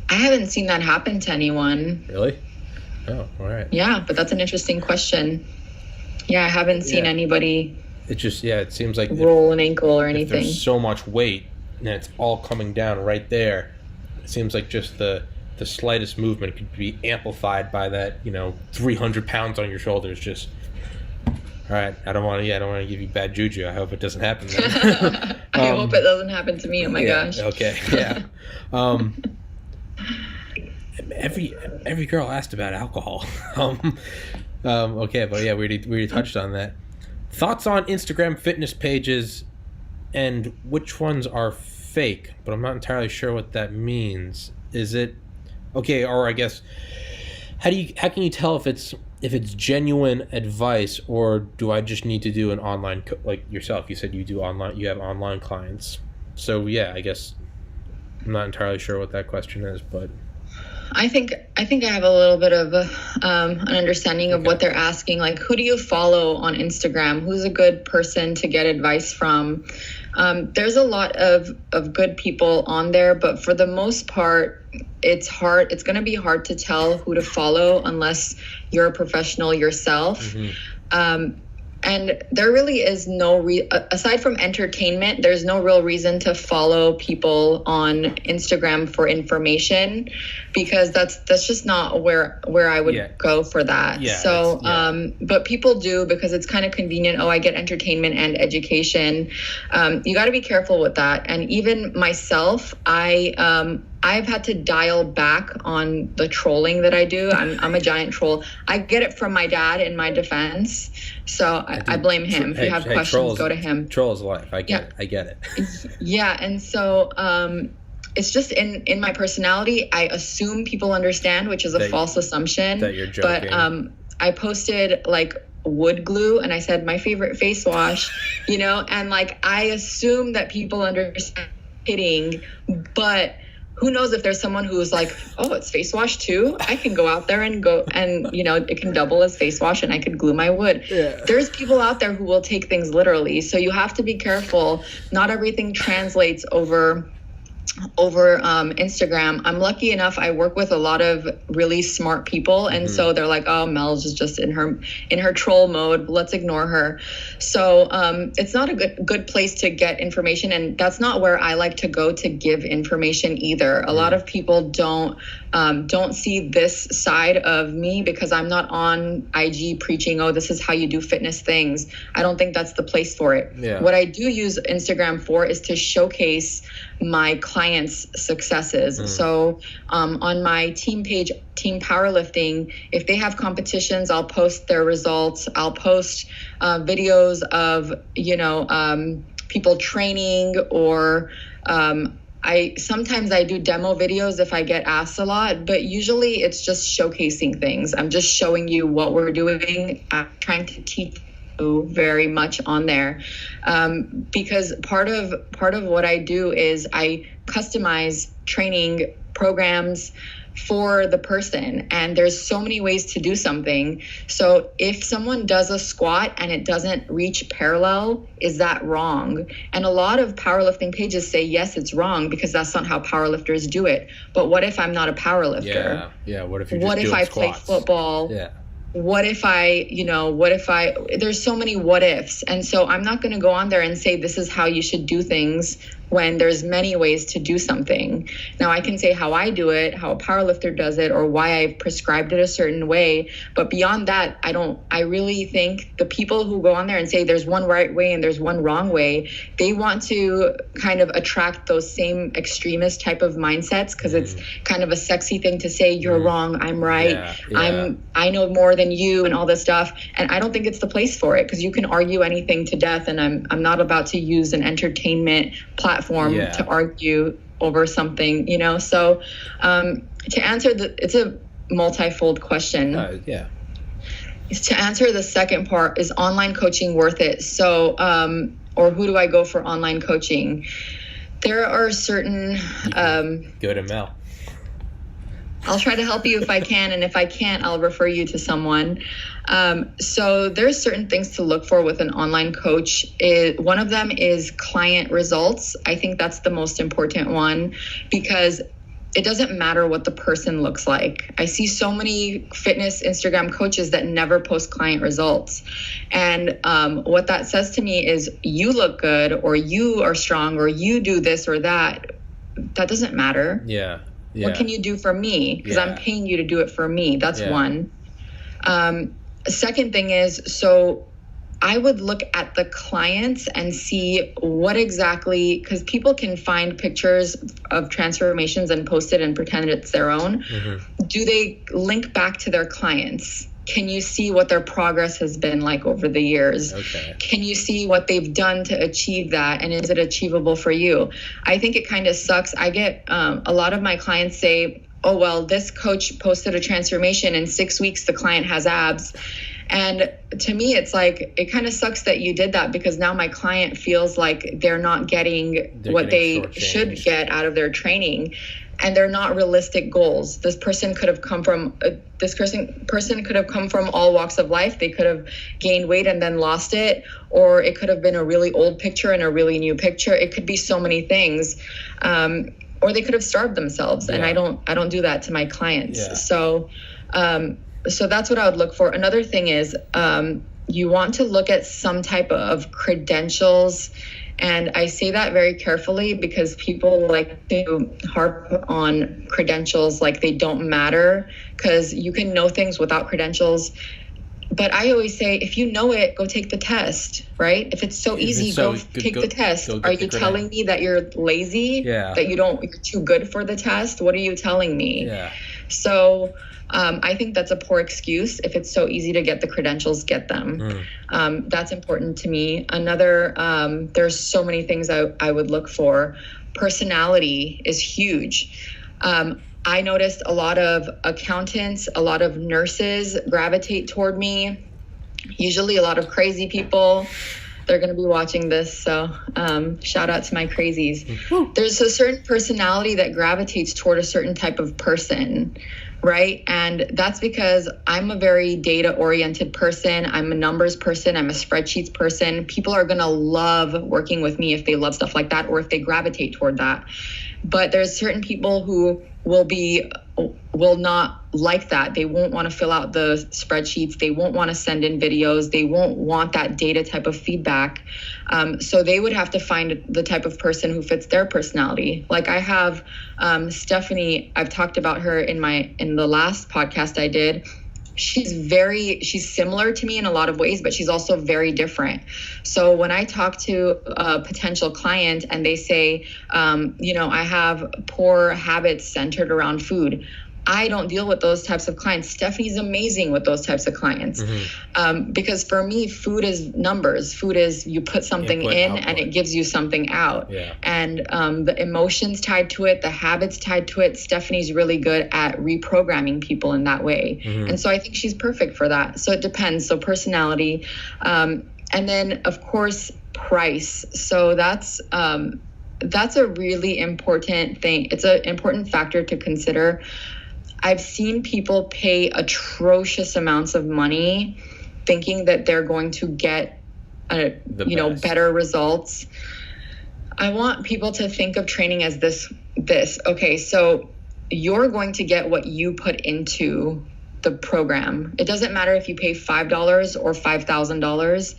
I haven't seen that happen to anyone. Really? Oh, all right. Yeah, but that's an interesting question. Yeah, I haven't seen anybody. It just, it seems like roll an ankle or anything. There's so much weight and it's all coming down right there. It seems like just the slightest movement could be amplified by that, 300 pounds on your shoulders. Just, all right. I don't want to give you bad juju. I hope it doesn't happen then. I hope it doesn't happen to me. Oh my gosh. Okay. Yeah. Every girl asked about alcohol. Okay, but yeah, we already touched on that. Thoughts on Instagram fitness pages and which ones are fake, but I'm not entirely sure what that means. Is it okay, or I guess how can you tell if it's genuine advice, or do I just need to do an online like yourself? You said you have online clients. So yeah, I guess I'm not entirely sure what that question is, but I think I have a little bit of an understanding of what they're asking. Like, who do you follow on Instagram? Who's a good person to get advice from? There's a lot of good people on there, but for the most part, it's hard. It's going to be hard to tell who to follow unless you're a professional yourself. Mm-hmm. And there really is no aside from entertainment, there's no real reason to follow people on Instagram for information, because that's just not where I would go for that. But people do, because it's kind of convenient. Oh, I get entertainment and education. You got to be careful with that. And even myself, I've had to dial back on the trolling that I do. I'm a giant troll. I get it from my dad in my defense. So I blame him. If you have questions, go to him.
Trolls life. I get it.
Yeah. And so it's just in my personality. I assume people understand, which is a false assumption.
That you're joking.
But I posted like wood glue, and I said my favorite face wash, and like I assume that people understand kidding, but who knows if there's someone who's like, oh, it's face wash too? I can go out there and it can double as face wash and I could glue my wood. Yeah. There's people out there who will take things literally. So you have to be careful. Not everything translates over Instagram. I'm lucky enough, I work with a lot of really smart people, and so they're like, oh, Mel's is just in her troll mode, let's ignore her. So it's not a good place to get information, and that's not where I like to go to give information either. A lot of people don't see this side of me, because I'm not on IG preaching, oh, this is how you do fitness things. I don't think that's the place for it. Yeah. What I do use Instagram for is to showcase my clients' successes. So on my team page, Team Powerlifting, if they have competitions, I'll post their results. I'll post videos of, people training, or sometimes I do demo videos if I get asked a lot, but usually it's just showcasing things. I'm just showing you what we're doing. I'm trying to teach very much on there, because part of what I do is I customize training programs for the person, and there's so many ways to do something. So if someone does a squat and it doesn't reach parallel, is that wrong? And a lot of powerlifting pages say yes, it's wrong, because that's not how powerlifters do it. But what if I'm not a powerlifter?
Yeah. What if you're just doing squats?
Play football?
Yeah.
What if there's so many what ifs. And so I'm not going to go on there and say this is how you should do things, when there's many ways to do something. Now I can say how I do it, how a powerlifter does it, or why I've prescribed it a certain way. But beyond that, I really think the people who go on there and say there's one right way and there's one wrong way, they want to kind of attract those same extremist type of mindsets, because it's kind of a sexy thing to say, you're wrong, I'm right. Yeah. I know more than you and all this stuff. And I don't think it's the place for it, because you can argue anything to death. And I'm not about to use an entertainment platform to argue over something, So to answer it's a multifold question. To answer the second part, is online coaching worth it? So, or who do I go for online coaching? There are certain...
go to Mel.
I'll try to help you if I can, and if I can't, I'll refer you to someone. So there's certain things to look for with an online coach. One of them is client results. I think that's the most important one, because it doesn't matter what the person looks like. I see so many fitness Instagram coaches that never post client results. And what that says to me is, you look good, or you are strong, or you do this or that. That doesn't matter.
Yeah.
What can you do for me? Because I'm paying you to do it for me. That's one. Second thing is, so I would look at the clients and see what exactly, because people can find pictures of transformations and post it and pretend it's their own. Do they link back to their clients? Can you see what their progress has been like over the years? Okay. Can you see what they've done to achieve that? And is it achievable for you? I think it kind of sucks. I get a lot of my clients say, oh, well, this coach posted a transformation. In 6 weeks, the client has abs. And to me, it's like, it kind of sucks that you did that, because now my client feels like they're not getting what they should get out of their training. And they're not realistic goals. This person could have come from all walks of life. They could have gained weight and then lost it, or it could have been a really old picture and a really new picture. It could be so many things, or they could have starved themselves. And I don't do that to my clients. So that's what I would look for. Another thing is, you want to look at some type of credentials. And I say that very carefully because people like to harp on credentials like they don't matter, because you can know things without credentials. But I always say, if you know it, go take the test, right? If it's so easy, go take the test. Are you telling me that you're lazy?
Yeah.
That you're too good for the test? What are you telling me?
Yeah.
So I think that's a poor excuse. If it's so easy to get the credentials, get them. That's important to me. Another, there's so many things I would look for. Personality is huge. I noticed a lot of accountants, a lot of nurses gravitate toward me, usually a lot of crazy people. They're going to be watching this, so shout out to my crazies. There's a certain personality that gravitates toward a certain type of person, right? And that's because I'm a very data-oriented person. I'm a numbers person. I'm a spreadsheets person. People are going to love working with me if they love stuff like that or if they gravitate toward that. But there's certain people who will not like that. They won't want to fill out the spreadsheets. They won't want to send in videos. They won't want that data type of feedback. So they would have to find the type of person who fits their personality. Like I have Stephanie, I've talked about her in the last podcast I did. She's similar to me in a lot of ways, but she's also very different. So when I talk to a potential client and they say, I have poor habits centered around food, I don't deal with those types of clients. Stephanie's amazing with those types of clients. Because for me, food is numbers. Food is you put something in and it gives you something out.
Yeah.
And the emotions tied to it, the habits tied to it, Stephanie's really good at reprogramming people in that way. And so I think she's perfect for that. So it depends. So personality. And then, of course, price. So that's a really important thing. It's an important factor to consider. I've seen people pay atrocious amounts of money thinking that they're going to get better results. I want people to think of training as this. Okay, so you're going to get what you put into the program. It doesn't matter if you pay $5 or $5,000.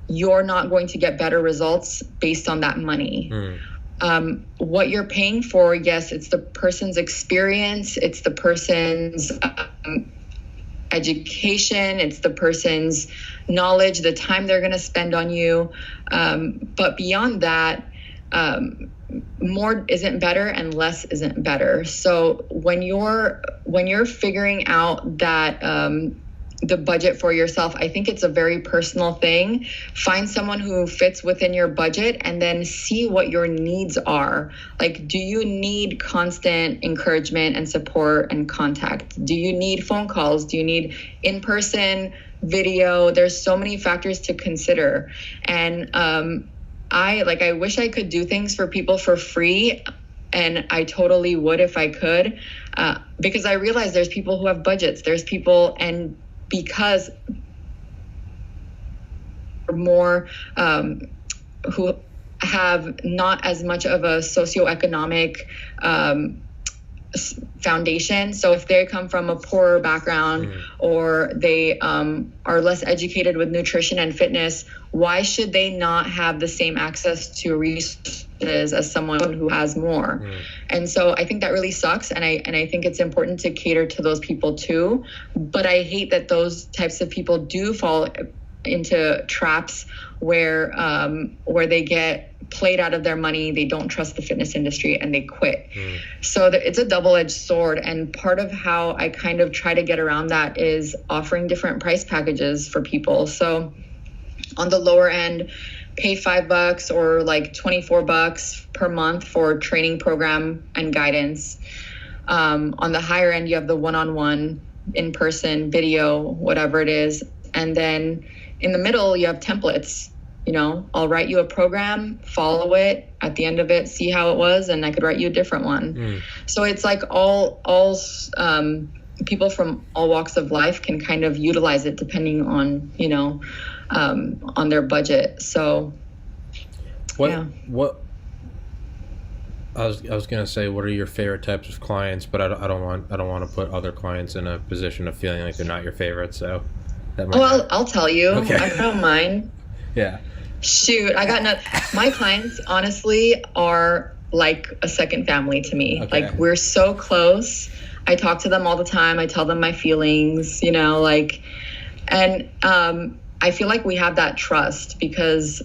You're not going to get better results based on that money. What you're paying for, yes, it's the person's experience, it's the person's education, it's the person's knowledge, the time they're going to spend on you. But beyond that, more isn't better and less isn't better. So when you're figuring out that the budget for yourself, I think it's a very personal thing. Find someone who fits within your budget and then see what your needs are. Like, do you need constant encouragement and support and contact? Do you need phone calls? Do you need in-person video? There's so many factors to consider. And I wish I could do things for people for free. And I totally would if I could, because I realize there's people who have budgets. There's people, and because more who have not as much of a socioeconomic foundation. So if they come from a poorer background or they are less educated with nutrition and fitness, why should they not have the same access to resources as someone who has more? And so I think that really sucks. And I think it's important to cater to those people too. But I hate that those types of people do fall into traps where they get played out of their money, they don't trust the fitness industry, and they quit. So it's a double-edged sword. And part of how I kind of try to get around that is offering different price packages for people. So on the lower end, pay $5 or like $24 per month for training program and guidance. On the higher end, you have the one-on-one, in-person, video, whatever it is. And then in the middle, you have templates. I'll write you a program, follow it, at the end of it, see how it was, and I could write you a different one. So it's like all people from all walks of life can kind of utilize it depending on, on their budget. So
what I was gonna say, what are your favorite types of clients? But I don't want to put other clients in a position of feeling like they're not your favorite. So That might
Oh,
not-
I'll tell you.
Okay.
I don't mind.
Yeah.
Shoot, I got my clients honestly are like a second family to me.
Okay.
Like we're so close. I talk to them all the time. I tell them my feelings, you know, like, and I feel like we have that trust because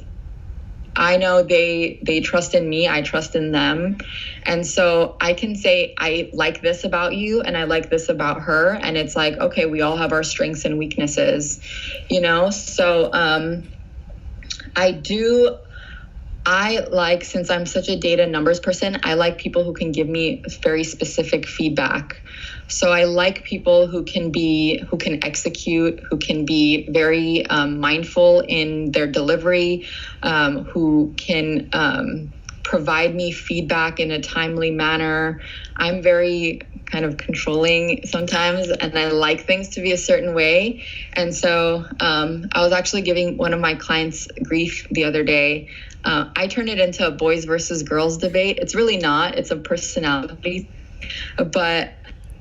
I know they trust in me, I trust in them. And so I can say, I like this about you and I like this about her. And it's like, okay, we all have our strengths and weaknesses, you know? So I like, since I'm such a data numbers person, I like people who can give me very specific feedback. So I like people who can execute, who can be very mindful in their delivery, who can provide me feedback in a timely manner. I'm very kind of controlling sometimes, and I like things to be a certain way. And so I was actually giving one of my clients grief the other day. I turned it into a boys versus girls debate. It's really not. It's a personality. But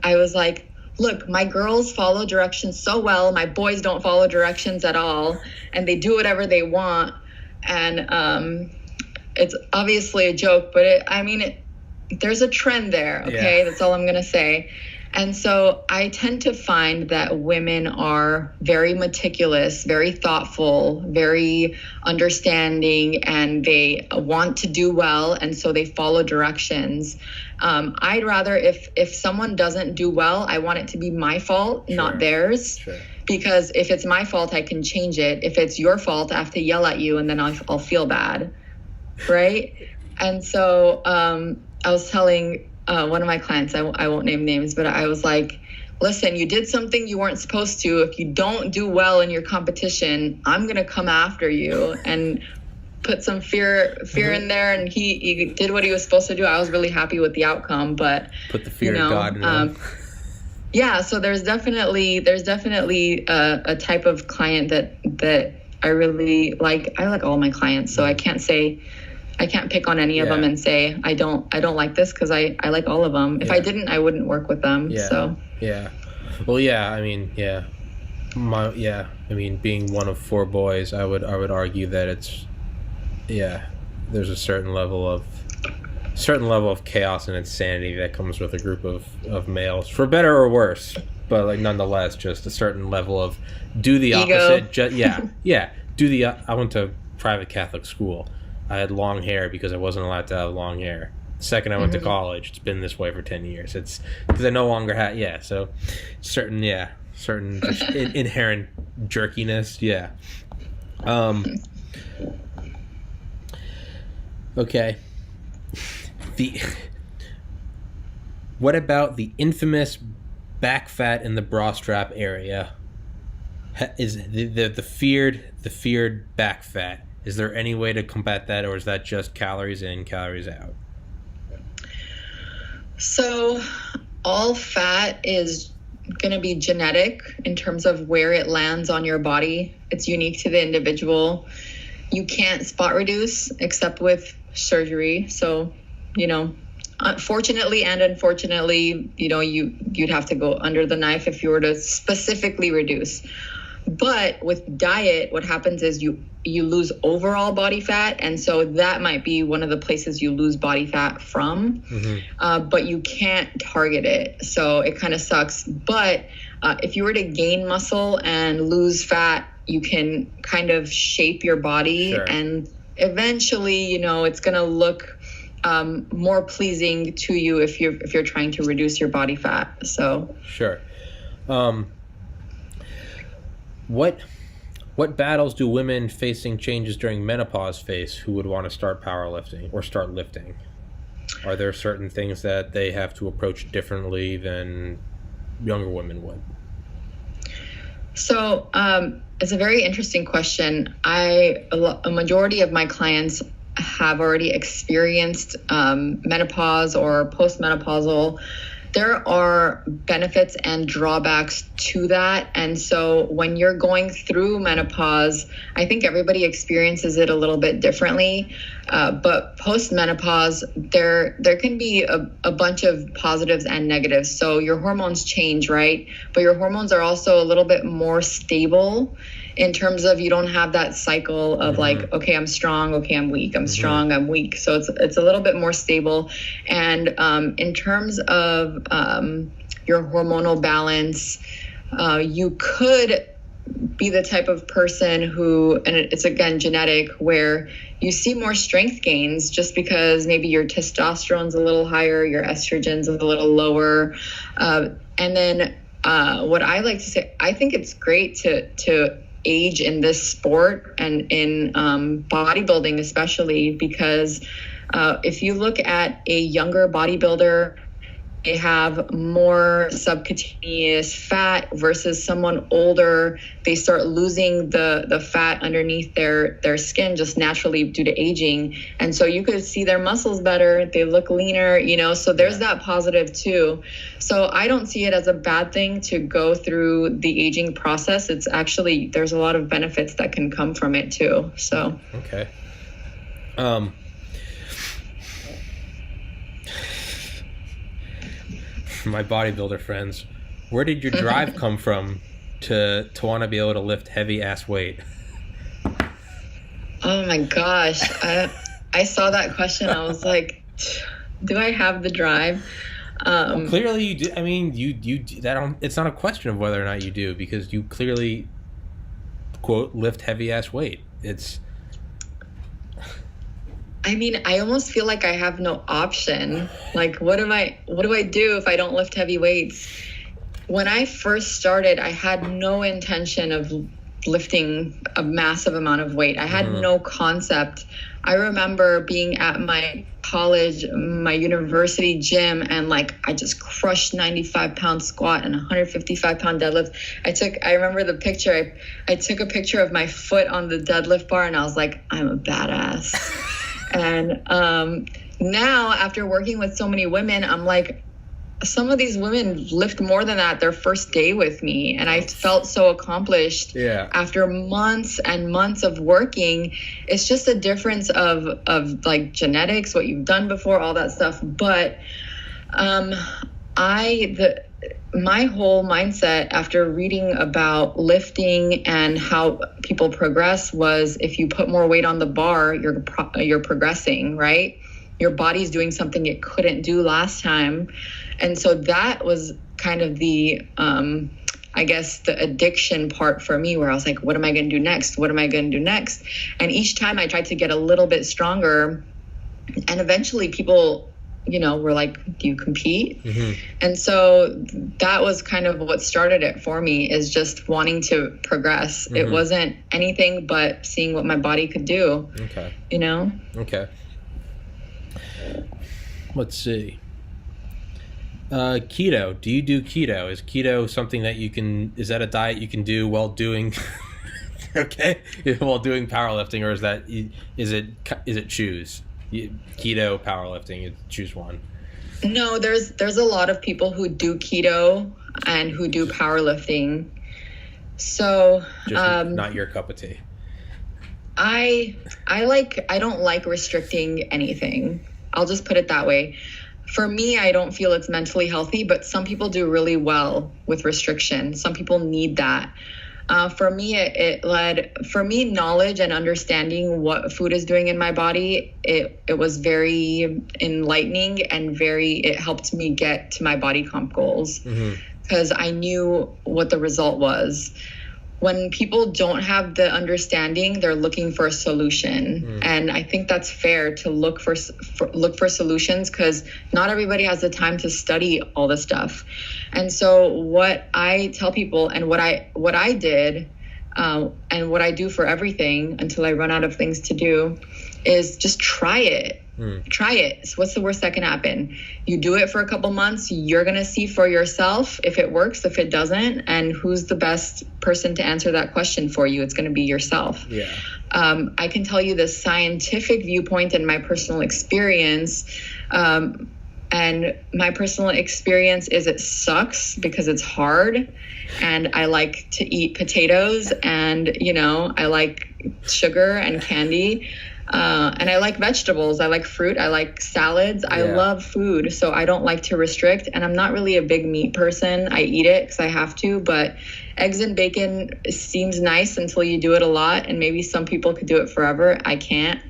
I was like, look, my girls follow directions so well. My boys don't follow directions at all. And they do whatever they want. And it's obviously a joke, but there's a trend there. Okay. Yeah. That's all I'm going to say. And so I tend to find that women are very meticulous, very thoughtful, very understanding, and they want to do well. And so they follow directions. I'd rather if someone doesn't do well, I want it to be my fault, sure, not theirs. Sure. Because if it's my fault, I can change it. If it's your fault, I have to yell at you and then I'll feel bad. Right. And so I was telling one of my clients, I won't name names, but I was like, listen, you did something you weren't supposed to. If you don't do well in your competition, I'm going to come after you and put some fear in there. And he did what he was supposed to do. I was really happy with the outcome, but
put the fear of God in him.
Yeah. So there's definitely a type of client that I really like. I like all my clients. So I can't pick on any of them and say I don't like this, because I like all of them. If I didn't, I wouldn't work with them.
Yeah.
So
well, being one of four boys, I would argue that there's a certain level of chaos and insanity that comes with a group of males, for better or worse, but like nonetheless just a certain level of do the
ego.
Opposite. I went to private Catholic school. I had long hair because I wasn't allowed to have long hair. The second I went to college, it's been this way for 10 years. It's because I no longer had, so certain just inherent jerkiness, Okay. What about the infamous back fat in the bra strap area? Is the feared back fat? Is there any way to combat that, or is that just calories in, calories out?
So all fat is going to be genetic in terms of where it lands on your body. It's unique to the individual. You can't spot reduce except with surgery. So, fortunately and unfortunately, you'd have to go under the knife if you were to specifically reduce. But with diet, what happens is you lose overall body fat. And so that might be one of the places you lose body fat from, but you can't target it. So it kind of sucks. But if you were to gain muscle and lose fat, you can kind of shape your body. Sure. And eventually, it's going to look more pleasing to you if you're trying to reduce your body fat. So
sure. What battles do women facing changes during menopause face who would want to start powerlifting or start lifting? Are there certain things that they have to approach differently than younger women would?
So it's a very interesting question. A majority of my clients have already experienced menopause or postmenopausal there are benefits and drawbacks to that. And so when you're going through menopause, I think everybody experiences it a little bit differently. But post-menopause, there can be a bunch of positives and negatives. So your hormones change, right? But your hormones are also a little bit more stable in terms of you don't have that cycle of like, okay, I'm strong, okay, I'm weak, I'm strong, I'm weak. So it's a little bit more stable. And in terms of your hormonal balance, you could be the type of person who, and it's again genetic, where you see more strength gains just because maybe your testosterone's a little higher, your estrogen's a little lower. And then what I like to say, I think it's great to age in this sport and in bodybuilding especially, because if you look at a younger bodybuilder, they have more subcutaneous fat versus someone older. They start losing the fat underneath their skin just naturally due to aging. And so you could see their muscles better. They look leaner, so there's that positive too. So I don't see it as a bad thing to go through the aging process. It's actually, there's a lot of benefits that can come from it too. So.
Okay. My bodybuilder friends, where did your drive come from to want to be able to lift heavy ass weight?
Oh my gosh, I saw that question. I was like, do I have the drive?
Well, clearly you do. I mean, you that. It's not a question of whether or not you do, because you clearly, quote, lift heavy ass weight.
I mean, I almost feel like I have no option. Like, what do I do if I don't lift heavy weights? When I first started, I had no intention of lifting a massive amount of weight. I had no concept. I remember being at my college, my university gym, and like I just crushed 95-pound squat and 155-pound deadlift. I remember the picture. I took a picture of my foot on the deadlift bar, and I was like, I'm a badass. And now, after working with so many women, I'm like, some of these women lift more than that their first day with me. And I felt so accomplished after months and months of working. It's just a difference of like genetics, what you've done before, all that stuff. But my whole mindset after reading about lifting and how people progress was, if you put more weight on the bar, you're progressing, right? Your body's doing something it couldn't do last time. And so that was kind of the, I guess, the addiction part for me, where I was like, what am I going to do next? What am I going to do next? And each time I tried to get a little bit stronger, and eventually people, were like, do you compete? And so that was kind of what started it for me, is just wanting to progress. It wasn't anything but seeing what my body could do.
Okay.
Okay.
Let's see. Keto. Do you do keto? Is keto something that is that a diet you can do while doing, while doing powerlifting, or is it choose? Keto, powerlifting, you choose one.
No, there's a lot of people who do keto and who do powerlifting. So
just not your cup of tea.
I don't like restricting anything. I'll just put it that way. For me, I don't feel it's mentally healthy, but some people do really well with restriction. Some people need that. For me, knowledge and understanding what food is doing in my body, it was very enlightening, and it helped me get to my body comp goals, because I knew what the result was. When people don't have the understanding, they're looking for a solution. And I think that's fair to look for solutions, because not everybody has the time to study all this stuff. And so what I tell people, and what I did, and what I do for everything until I run out of things to do, is just try it. Try it. So what's the worst that can happen? You do it for a couple months. You're going to see for yourself if it works, if it doesn't, and who's the best person to answer that question for you. It's going to be yourself.
Yeah.
I can tell you the scientific viewpoint and my personal experience. And And my personal experience is it sucks because it's hard. And I like to eat potatoes, and, I like sugar and candy. And I like vegetables. I like fruit. I like salads. I love food. So I don't like to restrict. And I'm not really a big meat person. I eat it because I have to. But eggs and bacon seems nice until you do it a lot. And maybe some people could do it forever. I can't.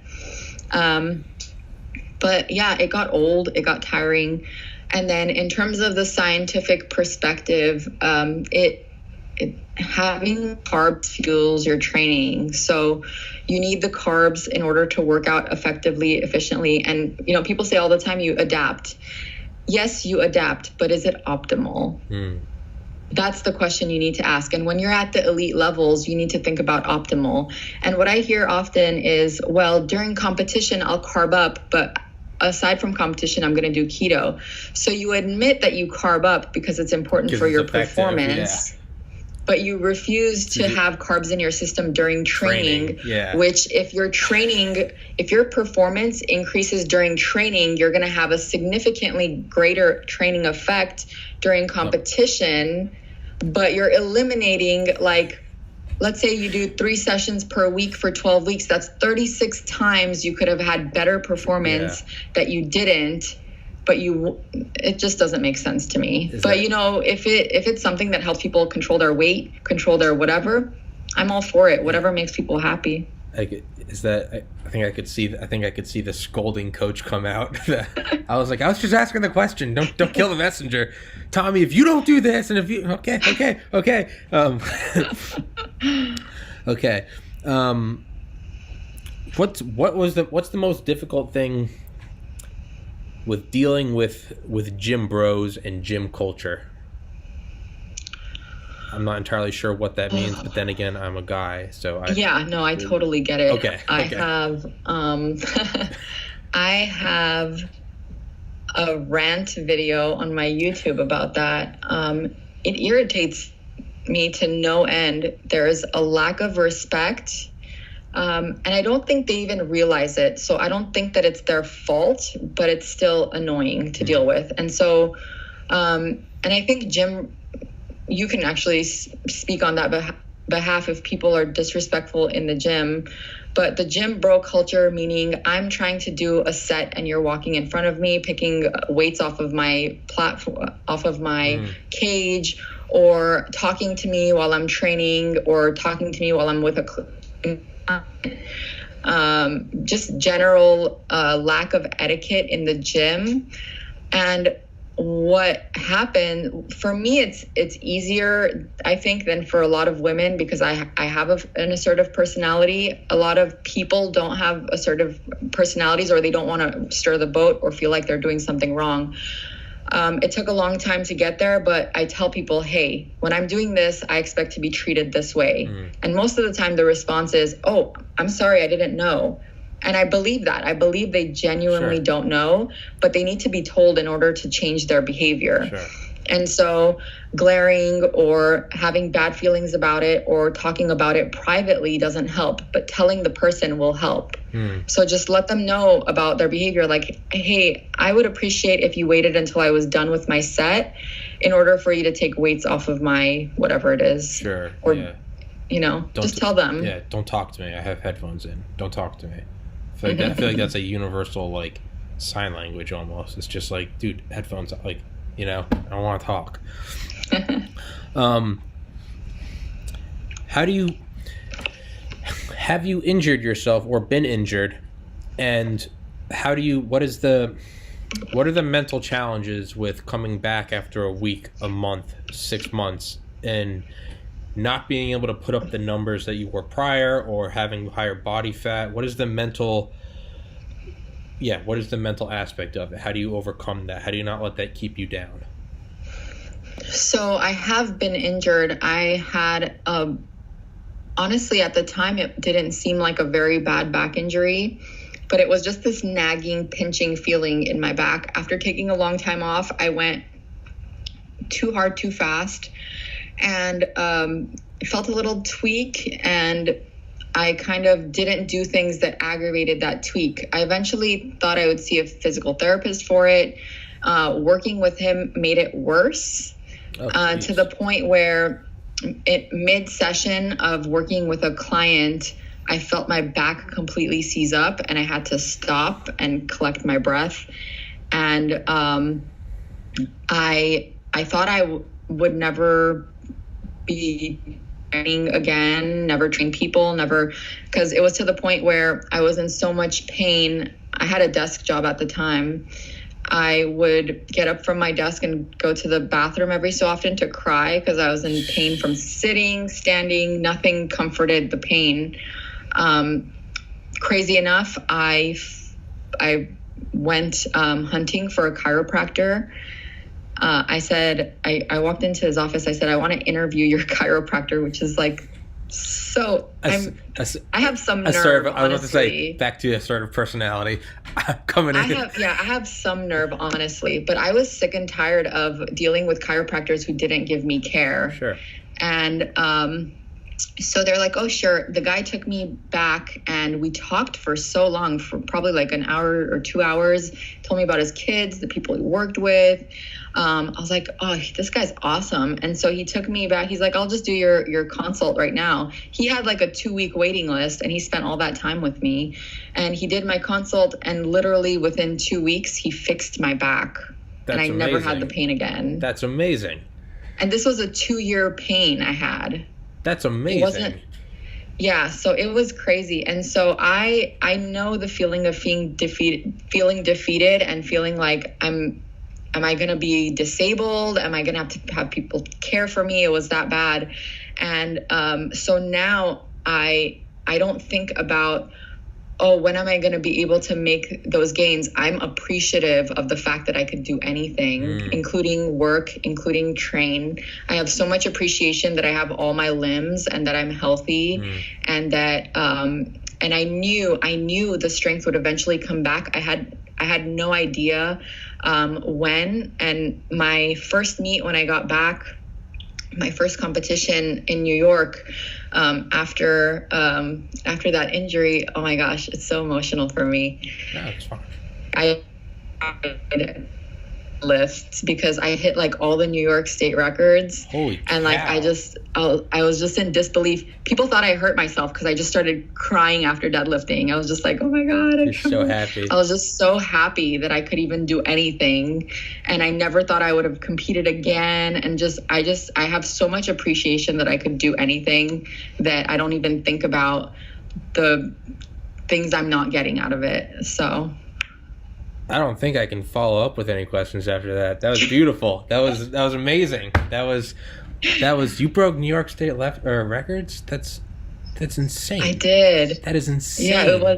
But yeah, it got old. It got tiring. And then in terms of the scientific perspective, having carbs fuels your training. So you need the carbs in order to work out effectively, efficiently. And, people say all the time, you adapt. Yes, you adapt, but is it optimal? That's the question you need to ask. And when you're at the elite levels, you need to think about optimal. And what I hear often is, well, during competition, I'll carb up, but aside from competition, I'm going to do keto. So you admit that you carb up because it's important for your performance. But you refuse to have carbs in your system during training. Which if your performance increases during training, you're going to have a significantly greater training effect during competition. But you're eliminating, let's say you do 3 sessions per week for 12 weeks. That's 36 times you could have had better performance that you didn't. But it just doesn't make sense to me. If it's something that helps people control their weight, control their whatever, I'm all for it. Whatever makes people happy.
I think I could see the scolding coach come out. I was I was just asking the question. Don't kill the messenger, Tommy. If you don't do this, and if you okay. Okay. What's the most difficult thing with dealing with gym bros and gym culture? I'm not entirely sure what that means, but then again, I'm a guy, so I
totally get it.
Okay.
I have a rant video on my YouTube about that. It irritates me to no end. There's a lack of respect. And I don't think they even realize it. So I don't think that it's their fault, but it's still annoying to deal with. And so, and I think gym, you can actually speak on that behalf if people are disrespectful in the gym. But the gym bro culture, meaning I'm trying to do a set and you're walking in front of me, picking weights off of my platform, off of my cage, or talking to me while I'm training, or talking to me while I'm with just general lack of etiquette in the gym. And what happened for me, it's easier, I think, than for a lot of women, because I have an assertive personality. A lot of people don't have assertive personalities, or they don't want to stir the boat or feel like they're doing something wrong. It took a long time to get there, but I tell people, hey, when I'm doing this, I expect to be treated this way. And most of the time the response is, oh, I'm sorry, I didn't know. And I believe that. I believe they genuinely don't know, but they need to be told in order to change their behavior. And so glaring or having bad feelings about it or talking about it privately doesn't help, but telling the person will help. So just let them know about their behavior. Like, hey, I would appreciate if you waited until I was done with my set in order for you to take weights off of my whatever it is. Or, just tell them.
Yeah, don't talk to me. I have headphones in. Don't talk to me. I feel like that's a universal, sign language almost. It's just dude, headphones, I don't want to talk. Have you injured yourself or been injured, and what are the mental challenges with coming back after a week, a month, 6 months, and not being able to put up the numbers that you were prior, or having higher body fat? What is the mental aspect of it? How do you overcome that? How do you not let that keep you down?
So I have been injured. I had, honestly, at the time, it didn't seem like a very bad back injury, but it was just this nagging, pinching feeling in my back. After taking a long time off, I went too hard, too fast, and felt a little tweak, and I kind of didn't do things that aggravated that tweak. I eventually thought I would see a physical therapist for it. working with him made it worse, to the point where mid-session of working with a client, I felt my back completely seize up and I had to stop and collect my breath. And I thought I would never be training again, never train people, never, because it was to the point where I was in so much pain. I had a desk job at the time. I would get up from my desk and go to the bathroom every so often to cry because I was in pain from sitting, standing. Nothing comforted the pain. Crazy enough, I went hunting for a chiropractor. I said, I walked into his office. I said, I want to interview your chiropractor, which is like, so I have some nerve.
I was about to say, back to assertive personality coming in.
I have some nerve, honestly, but I was sick and tired of dealing with chiropractors who didn't give me care.
Sure.
And so they're like, oh, sure. The guy took me back and we talked for so long, for probably like an hour or 2 hours, told me about his kids, the people he worked with. I was like, oh, this guy's awesome. And so he took me back. He's like, I'll just do your consult right now. He had like a 2-week waiting list and he spent all that time with me. And he did my consult, and literally within 2 weeks, he fixed my back.
That's
and I
amazing.
never had the pain again.
That's amazing.
And this was a 2-year pain I had.
That's amazing.
Yeah, so it was crazy. And so I know the feeling of feeling defeated and feeling like am I going to be disabled? Am I going to have people care for me? It was that bad. And so now I don't think about, oh, when am I going to be able to make those gains? I'm appreciative of the fact that I could do anything, including work, including train. I have so much appreciation that I have all my limbs and that I'm healthy, and that and I knew the strength would eventually come back. I had no idea when. And my first meet, when I got back, my first competition in New York, after that injury, oh my gosh, it's so emotional for me.
No, it's fine.
I lifts because I hit like all the New York state records.
Holy
and like
cow.
I was just in disbelief. People thought I hurt myself because I just started crying after deadlifting. I was just like, oh my God.
You're so happy.
I was just so happy that I could even do anything. And I never thought I would have competed again. And I have so much appreciation that I could do anything, that I don't even think about the things I'm not getting out of it. So
I don't think I can follow up with any questions after that. That was beautiful. That was amazing. That was you broke New York State records. That's insane.
I did.
That is insane.
Yeah,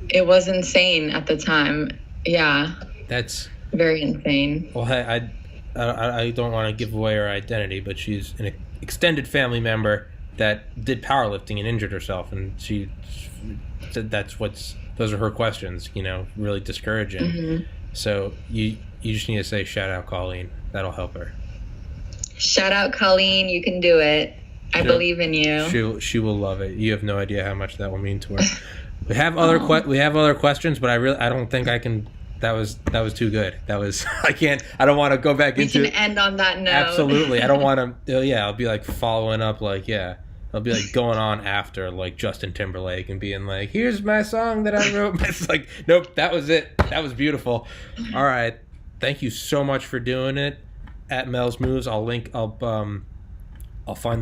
it was insane at the time. Yeah.
That's
very insane.
Well, I don't want to give away her identity, but she's an extended family member that did powerlifting and injured herself, and she said those are her questions, really discouraging.
Mm-hmm.
So you just need to say, shout out Colleen. That'll help her.
Shout out Colleen. You can do it. I believe in you.
She will love it. You have no idea how much that will mean to her. We have other questions, but I don't think I can. That was too good. I don't want to go back into.
We can end on that note.
Absolutely. I don't want to. Yeah, I'll be like following up. I'll be like going on after like Justin Timberlake and being like, here's my song that I wrote. It's like, nope, that was it. That was beautiful. All right. Thank you so much for doing it. At Mel's Moves, I'll find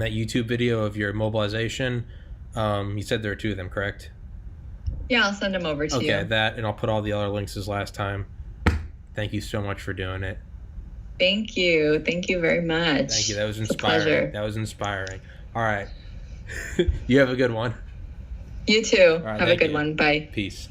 that YouTube video of your mobilization. You said there are 2 of them, correct?
Yeah, I'll send them over to you.
Okay, that, and I'll put all the other links as last time. Thank you so much for doing it.
Thank you. Thank you very much.
Thank you. That was inspiring.
It's a pleasure.
That was inspiring. All right. You have a good one.
You too.
All right,
have a good one. Bye.
Peace.